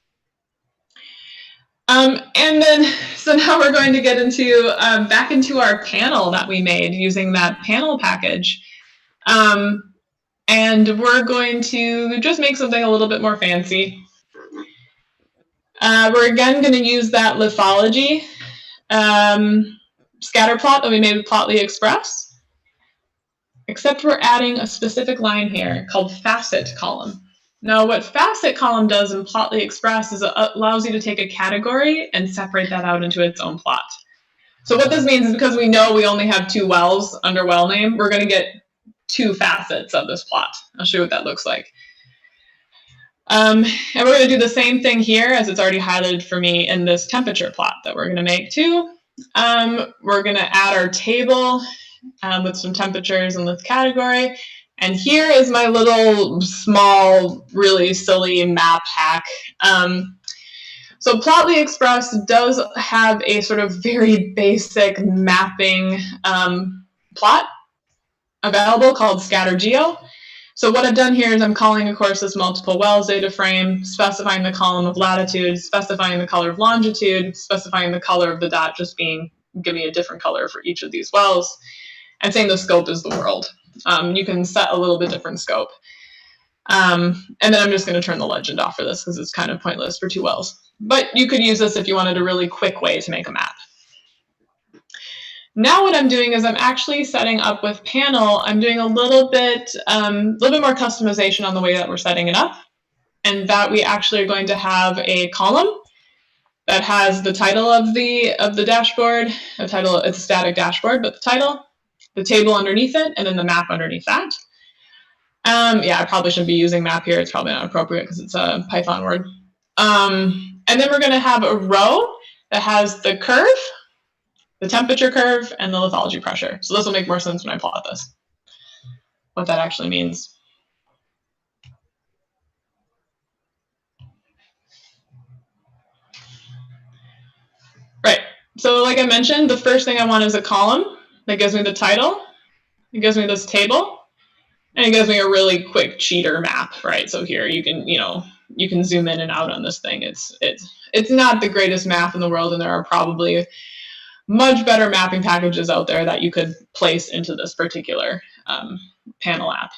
And then, so now we're going to get into back into our panel that we made using that panel package. And we're going to just make something a little bit more fancy. We're again going to use that lithology scatter plot that we made with Plotly Express, except we're adding a specific line here called facet column. Now, what facet column does in Plotly Express is it allows you to take a category and separate that out into its own plot. So what this means is because we know we only have two wells under well name, we're going to get two facets of this plot. I'll show you what that looks like. And we're going to do the same thing here as it's already highlighted for me in this temperature plot that we're going to make too. We're going to add our table with some temperatures in this category. And here is my little small, really silly map hack. So Plotly Express does have a sort of very basic mapping plot available called scatter geo. So what I've done here is I'm calling, of course, this multiple wells data frame, specifying the column of latitude, specifying the color of longitude, specifying the color of the dot just being, give me a different color for each of these wells, and saying the scope is the world. You can set a little bit different scope. And then I'm just going to turn the legend off for this because it's kind of pointless for two wells. But you could use this if you wanted a really quick way to make a map. Now what I'm doing is I'm actually setting up with panel. I'm doing a little bit more customization on the way that we're setting it up, and that we actually are going to have a column that has the title of the dashboard. The title, it's a static dashboard, but the title, the table underneath it, and then the map underneath that. Yeah, I probably shouldn't be using map here. It's probably not appropriate because it's a Python word. And then we're going to have a row that has the curve, the temperature curve, and the lithology pressure. So this will make more sense when I plot this, what that actually means. Right. So like I mentioned, the first thing I want is a column that gives me the title. It gives me this table, and it gives me a really quick cheater map, right? So here you can zoom in and out on this thing. It's not the greatest map in the world, and there are probably much better mapping packages out there that you could place into this particular panel app.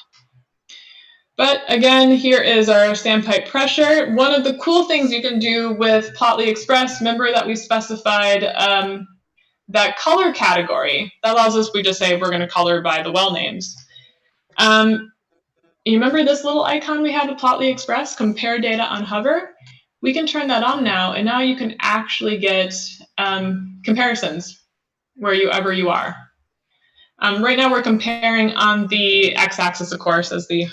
But again, here is our standpipe pressure. One of the cool things you can do with Plotly Express, remember that we specified that color category. That allows us, we just say we're going to color by the well names. You remember this little icon we had with Plotly Express, compare data on hover? We can turn that on now, and now you can actually get comparisons wherever you are. Right now we're comparing on the x-axis, of course, as the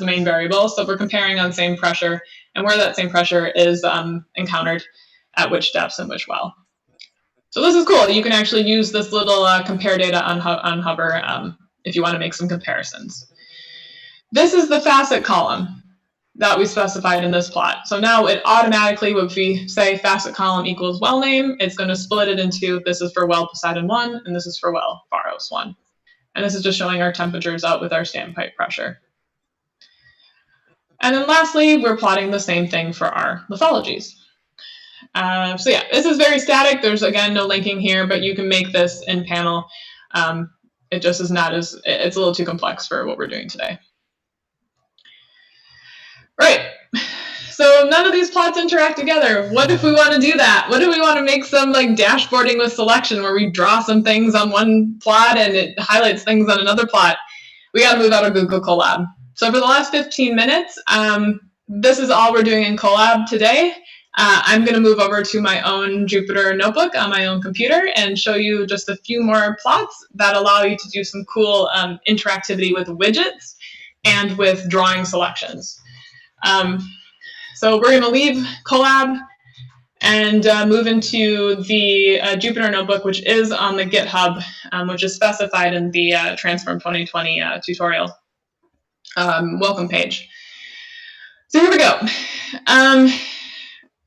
main variable. So we're comparing on same pressure and where that same pressure is encountered at which depths and which well. So this is cool. You can actually use this little compare data on hover if you want to make some comparisons. This is the facet column that we specified in this plot. So now it automatically, if we say facet column equals well name, it's going to split it into, this is for well Poseidon 1, and this is for well Pharos 1. And this is just showing our temperatures out with our standpipe pressure. And then lastly, we're plotting the same thing for our lithologies. So yeah, this is very static. There's, again, no linking here, but you can make this in panel. It just is not as, it's a little too complex for what we're doing today. Right, so none of these plots interact together. What if we want to do that? What if we want to make some like dashboarding with selection where we draw some things on one plot and it highlights things on another plot? We got to move out of Google Colab. So for the last 15 minutes, this is all we're doing in Colab today. I'm going to move over to my own Jupyter notebook on my own computer and show you just a few more plots that allow you to do some cool interactivity with widgets and with drawing selections. So we're going to leave Colab and move into the Jupyter notebook, which is on the GitHub, which is specified in the Transform 2020 tutorial welcome page. So here we go.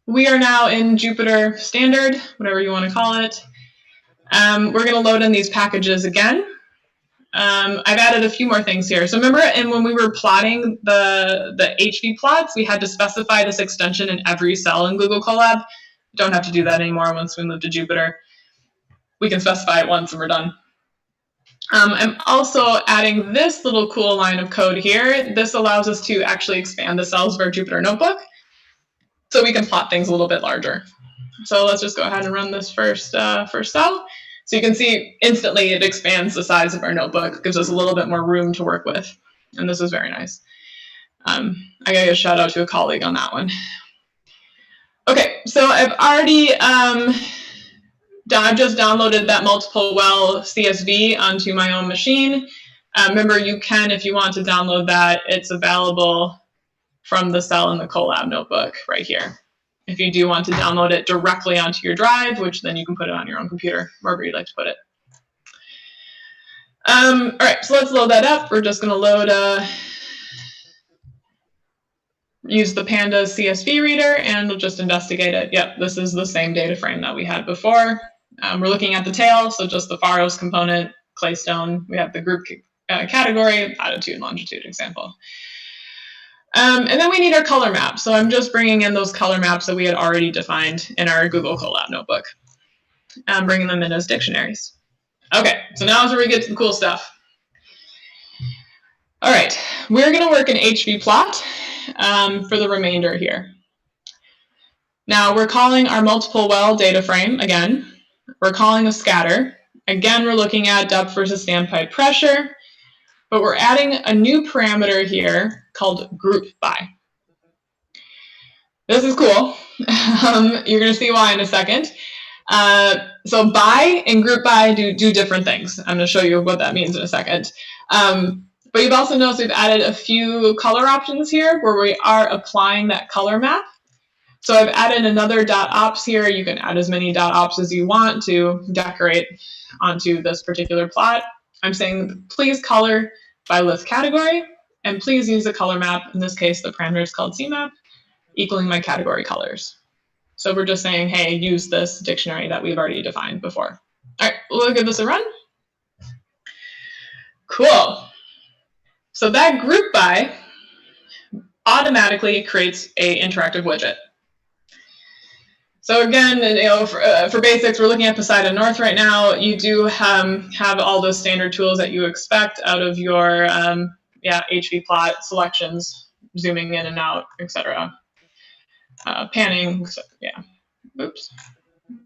We are now in Jupyter Standard, whatever you want to call it. We're going to load in these packages again. I've added a few more things here. So remember, when we were plotting the HV plots, we had to specify this extension in every cell in Google Colab. Don't have to do that anymore once we move to Jupyter. We can specify it once and we're done. I'm also adding this little cool line of code here. This allows us to actually expand the cells of our Jupyter notebook so we can plot things a little bit larger. So let's just go ahead and run this first cell. So you can see instantly it expands the size of our notebook, gives us a little bit more room to work with. And this is very nice. I gotta give a shout out to a colleague on that one. Okay, so I've already, I've just downloaded that multiple well CSV onto my own machine. Remember, you can, if you want to download that, it's available from the cell in the Colab notebook right here. If you do want to download it directly onto your drive, which then you can put it on your own computer, wherever you'd like to put it. All right, so let's load that up. We're just going to load, use the Pandas CSV reader, and we'll just investigate it. Yep, this is the same data frame that we had before. We're looking at the tail, so just the Pharos component, claystone. We have the group category, latitude and longitude example. And then we need our color map. So I'm just bringing in those color maps that we had already defined in our Google Colab notebook. I'm bringing them in as dictionaries. Okay, so now is where we get to the cool stuff. All right, we're going to work an HV plot for the remainder here. Now we're calling our multiple well data frame again. We're calling a scatter, Again, we're looking at depth versus standpipe pressure, but we're adding a new parameter here called group by. This is cool. You're going to see why in a second. So by and group by do different things. I'm going to show you what that means in a second. But you've also noticed we've added a few color options here where we are applying that color map. So I've added another dot ops here. You can add as many dot ops as you want to decorate onto this particular plot. I'm saying please color by list category, and please use a color map. In this case, the parameter is called CMAP, equaling my category colors. So we're just saying, hey, use this dictionary that we've already defined before. All right, we'll give this a run. Cool. So that group by automatically creates an interactive widget. So again, for basics, we're looking at Poseidon North right now. You do have all those standard tools that you expect out of your HV plot selections, zooming in and out, etc. Panning, so, yeah. Oops.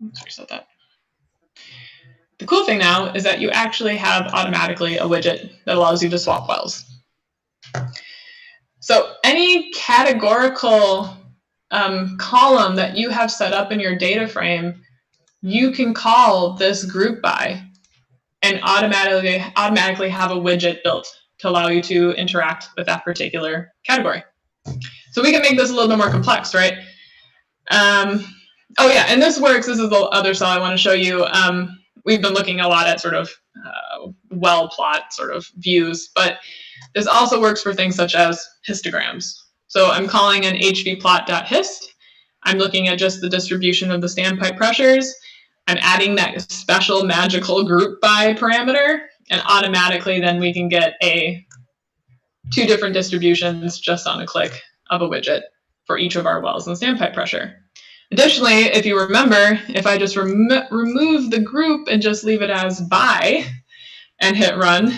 Let's reset that. The cool thing now is that you actually have automatically a widget that allows you to swap wells. So any categorical column that you have set up in your data frame, you can call this group by and automatically have a widget built to allow you to interact with that particular category. So we can make this a little bit more complex, right? Oh yeah, and this works. This is the other cell I want to show you. We've been looking a lot at sort of well plot sort of views, but this also works for things such as histograms. So I'm calling an hvplot.hist. I'm looking at just the distribution of the standpipe pressures. I'm adding that special magical group by parameter, and automatically then we can get two different distributions just on a click of a widget for each of our wells and standpipe pressure. Additionally, if you remember, if I just remove the group and just leave it as by and hit run,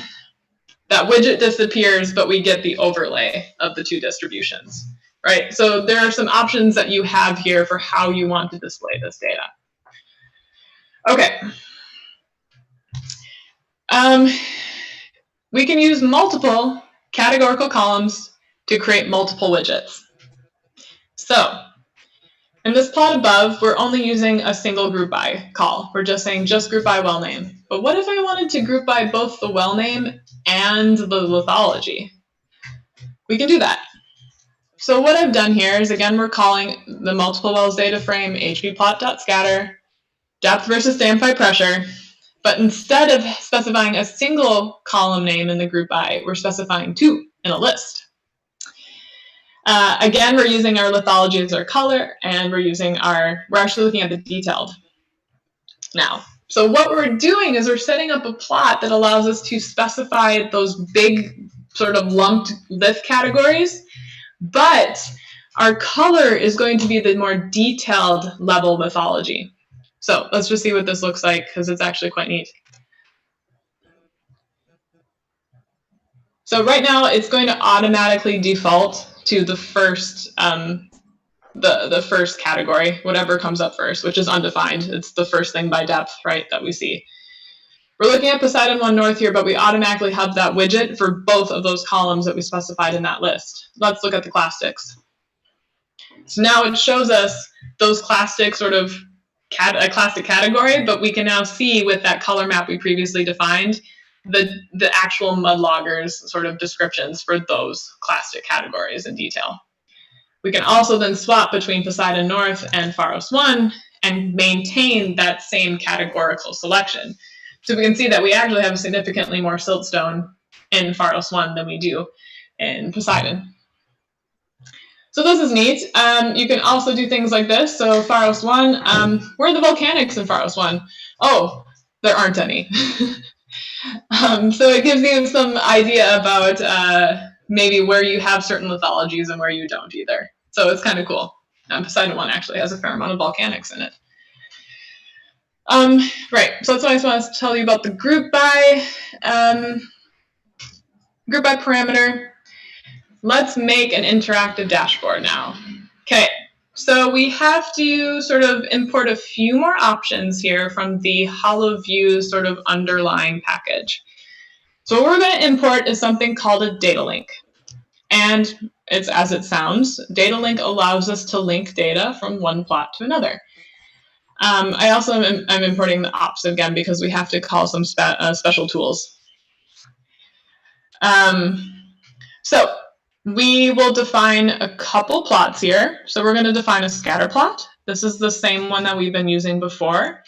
that widget disappears, but we get the overlay of the two distributions, right? So there are some options that you have here for how you want to display this data. Okay. We can use multiple categorical columns to create multiple widgets. So in this plot above, we're only using a single group by call. We're just saying just group by well name. But what if I wanted to group by both the well name and the lithology? We can do that. So what I've done here is, again, we're calling the multiple wells data frame hvplot.scatter, depth versus standpipe pressure. But instead of specifying a single column name in the group by, we're specifying two in a list. Again, we're using our lithology as our color, and we're actually looking at the detailed now. So what we're doing is we're setting up a plot that allows us to specify those big sort of lumped lith categories, but our color is going to be the more detailed level lithology. So let's just see what this looks like, because it's actually quite neat. So right now it's going to automatically default to the first the first category, whatever comes up first, which is undefined. It's the first thing by depth, right, that we see. We're looking at Poseidon 1 North here, but we automatically have that widget for both of those columns that we specified in that list. Let's look at the classics. So now it shows us those classic sort of a classic category, but we can now see with that color map we previously defined the actual mud loggers sort of descriptions for those classic categories in detail. We can also then swap between Poseidon North and Pharos 1 and maintain that same categorical selection. So we can see that we actually have significantly more siltstone in Pharos 1 than we do in Poseidon. So this is neat. You can also do things like this. So Pharos 1, where are the volcanics in Pharos 1? Oh, there aren't any. So it gives you some idea about maybe where you have certain lithologies and where you don't either. So it's kind of cool. Poseidon 1 actually has a fair amount of volcanics in it. Right, so that's what I just wanted to tell you about the group by parameter. Let's make an interactive dashboard now. Okay, So we have to sort of import a few more options here from the HoloView sort of underlying package. So what we're going to import is something called a data link. And it's as it sounds, data link allows us to link data from one plot to another. I also am importing the ops again because we have to call some special tools. So we will define a couple plots here. So we're going to define a scatter plot. This is the same one that we've been using before,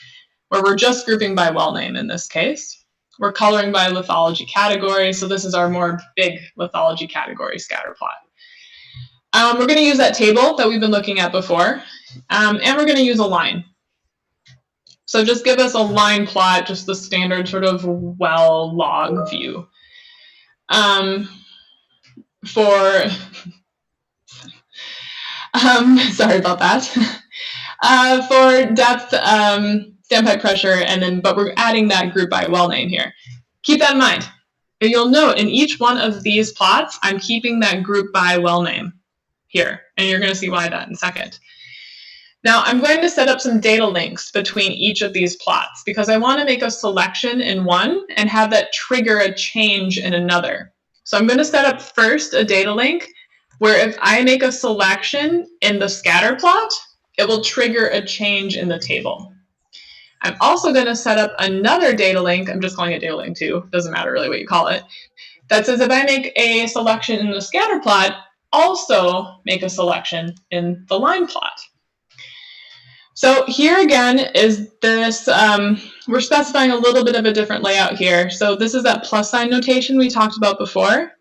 where we're just grouping by well name in this case. We're coloring by lithology category, so this is our more big lithology category scatter plot. We're going to use that table that we've been looking at before, and we're going to use a line. So just give us a line plot, just the standard sort of well log view. Sorry about that. For depth, standpipe pressure, but we're adding that group by well name here. Keep that in mind. And you'll note in each one of these plots, I'm keeping that group by well name here, and you're going to see why that in a second. Now I'm going to set up some data links between each of these plots because I want to make a selection in one and have that trigger a change in another. So I'm going to set up first a data link where if I make a selection in the scatter plot, it will trigger a change in the table. I'm also going to set up another data link, I'm just calling it data link 2, doesn't matter really what you call it, that says if I make a selection in the scatter plot, also make a selection in the line plot. So here again is this, we're specifying a little bit of a different layout here. So this is that plus sign notation we talked about before.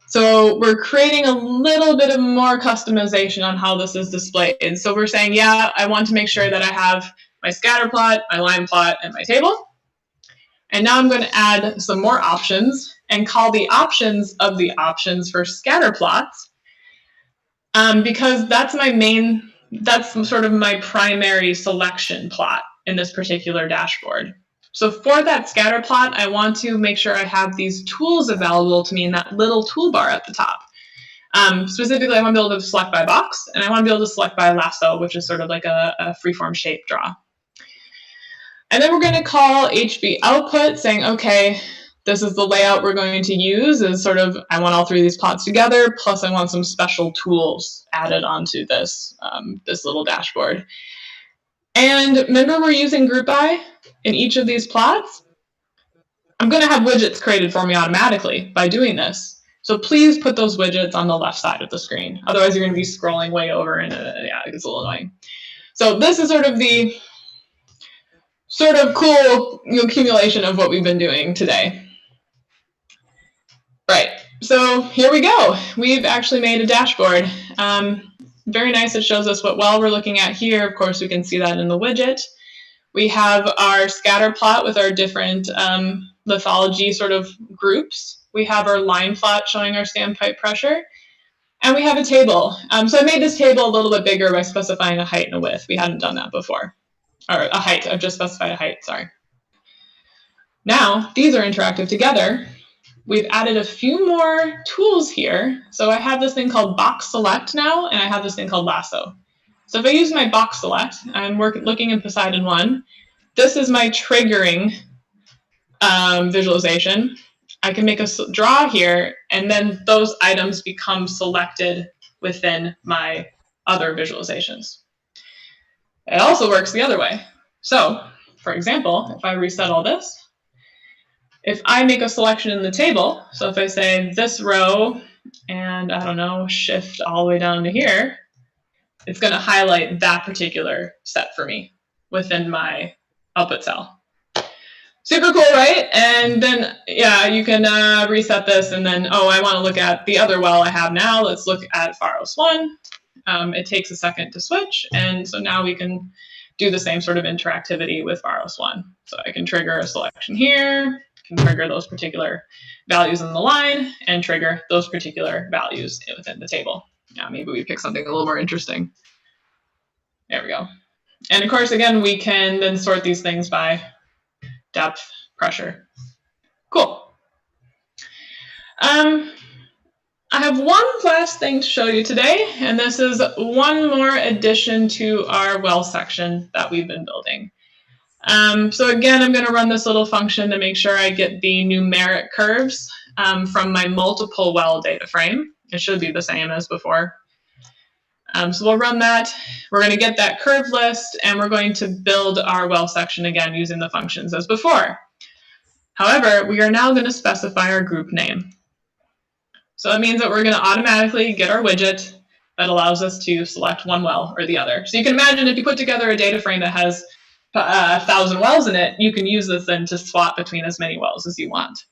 So we're creating a little bit of more customization on how this is displayed. So we're saying, yeah, I want to make sure that I have my scatter plot, my line plot, and my table. And now I'm going to add some more options and call the options of the options for scatter plots because that's sort of my primary selection plot in this particular dashboard. So for that scatter plot, I want to make sure I have these tools available to me in that little toolbar at the top. Specifically, I want to be able to select by box, and I want to be able to select by lasso, which is sort of like a freeform shape draw. And then we're going to call HB output saying, okay, this is the layout we're going to use is sort of, I want all three of these plots together, plus I want some special tools added onto this, this little dashboard. And remember we're using group by in each of these plots? I'm going to have widgets created for me automatically by doing this. So please put those widgets on the left side of the screen. Otherwise you're going to be scrolling way over and yeah, it gets a little annoying. So this is sort of the cool accumulation of what we've been doing today. Right, so here we go. We've actually made a dashboard. Very nice, it shows us what well we're looking at here. Of course, we can see that in the widget. We have our scatter plot with our different lithology sort of groups. We have our line plot showing our standpipe pressure. And we have a table. So I made this table a little bit bigger by specifying a height and a width. We hadn't done that before. Or a height, I've just specified a height, sorry. Now, these are interactive together. We've added a few more tools here. So I have this thing called box select now, and I have this thing called lasso. So if I use my box select, I'm looking in Poseidon 1. This is my triggering visualization. I can make a draw here, and then those items become selected within my other visualizations. It also works the other way. So, for example, if I reset all this, if I make a selection in the table, so if I say this row, and I don't know, shift all the way down to here, it's going to highlight that particular set for me within my output cell. Super cool, right? And then, yeah, you can reset this, and then, oh, I want to look at the other well I have now. Let's look at Pharos 1. It takes a second to switch, and so now we can do the same sort of interactivity with Pharos 1. So I can trigger a selection here, can trigger those particular values in the line, and trigger those particular values within the table. Now maybe we pick something a little more interesting. There we go. And of course, again, we can then sort these things by depth, pressure. Cool. I have one last thing to show you today, and this is one more addition to our well section that we've been building. So again, I'm going to run this little function to make sure I get the numeric curves from my multiple well data frame. It should be the same as before. So we'll run that. We're going to get that curve list, and we're going to build our well section again using the functions as before. However, we are now going to specify our group name. So that means that we're going to automatically get our widget that allows us to select one well or the other. So you can imagine if you put together a data frame that has 1,000 wells in it, you can use this then to swap between as many wells as you want.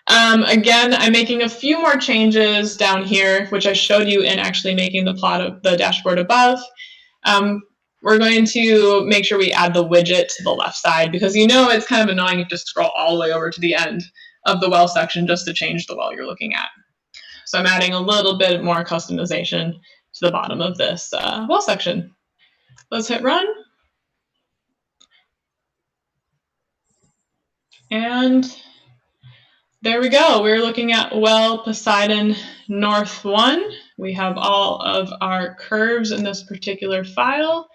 Again, I'm making a few more changes down here, which I showed you in actually making the plot of the dashboard above. We're going to make sure we add the widget to the left side, because you know it's kind of annoying to scroll all the way over to the end of the well section just to change the well you're looking at. So I'm adding a little bit more customization to the bottom of this well section. Let's hit run. And there we go. We're looking at well Poseidon North 1. We have all of our curves in this particular file.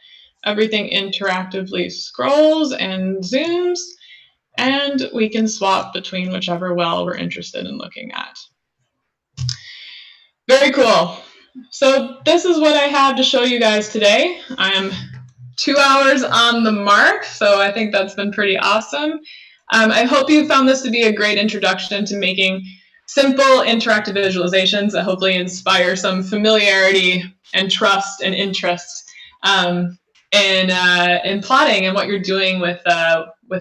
Everything interactively scrolls and zooms, and we can swap between whichever well we're interested in looking at. Very cool. So this is what I have to show you guys today. I'm 2 hours on the mark, so I think that's been pretty awesome. I hope you found this to be a great introduction to making simple interactive visualizations that hopefully inspire some familiarity and trust and interest in plotting and what you're doing with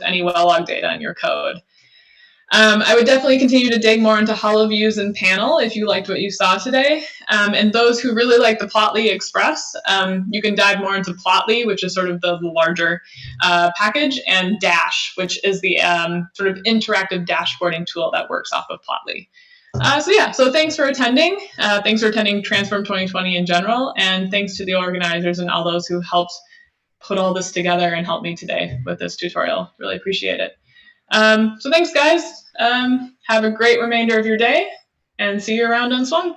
any well log data in your code. I would definitely continue to dig more into HoloViews and Panel if you liked what you saw today. And those who really like the Plotly Express, you can dive more into Plotly, which is sort of the larger package, and Dash, which is the sort of interactive dashboarding tool that works off of Plotly. So thanks for attending. Thanks for attending Transform 2020 in general, and thanks to the organizers and all those who helped put all this together and help me today with this tutorial. Really appreciate it. So thanks, guys. Have a great remainder of your day, and see you around Unswung.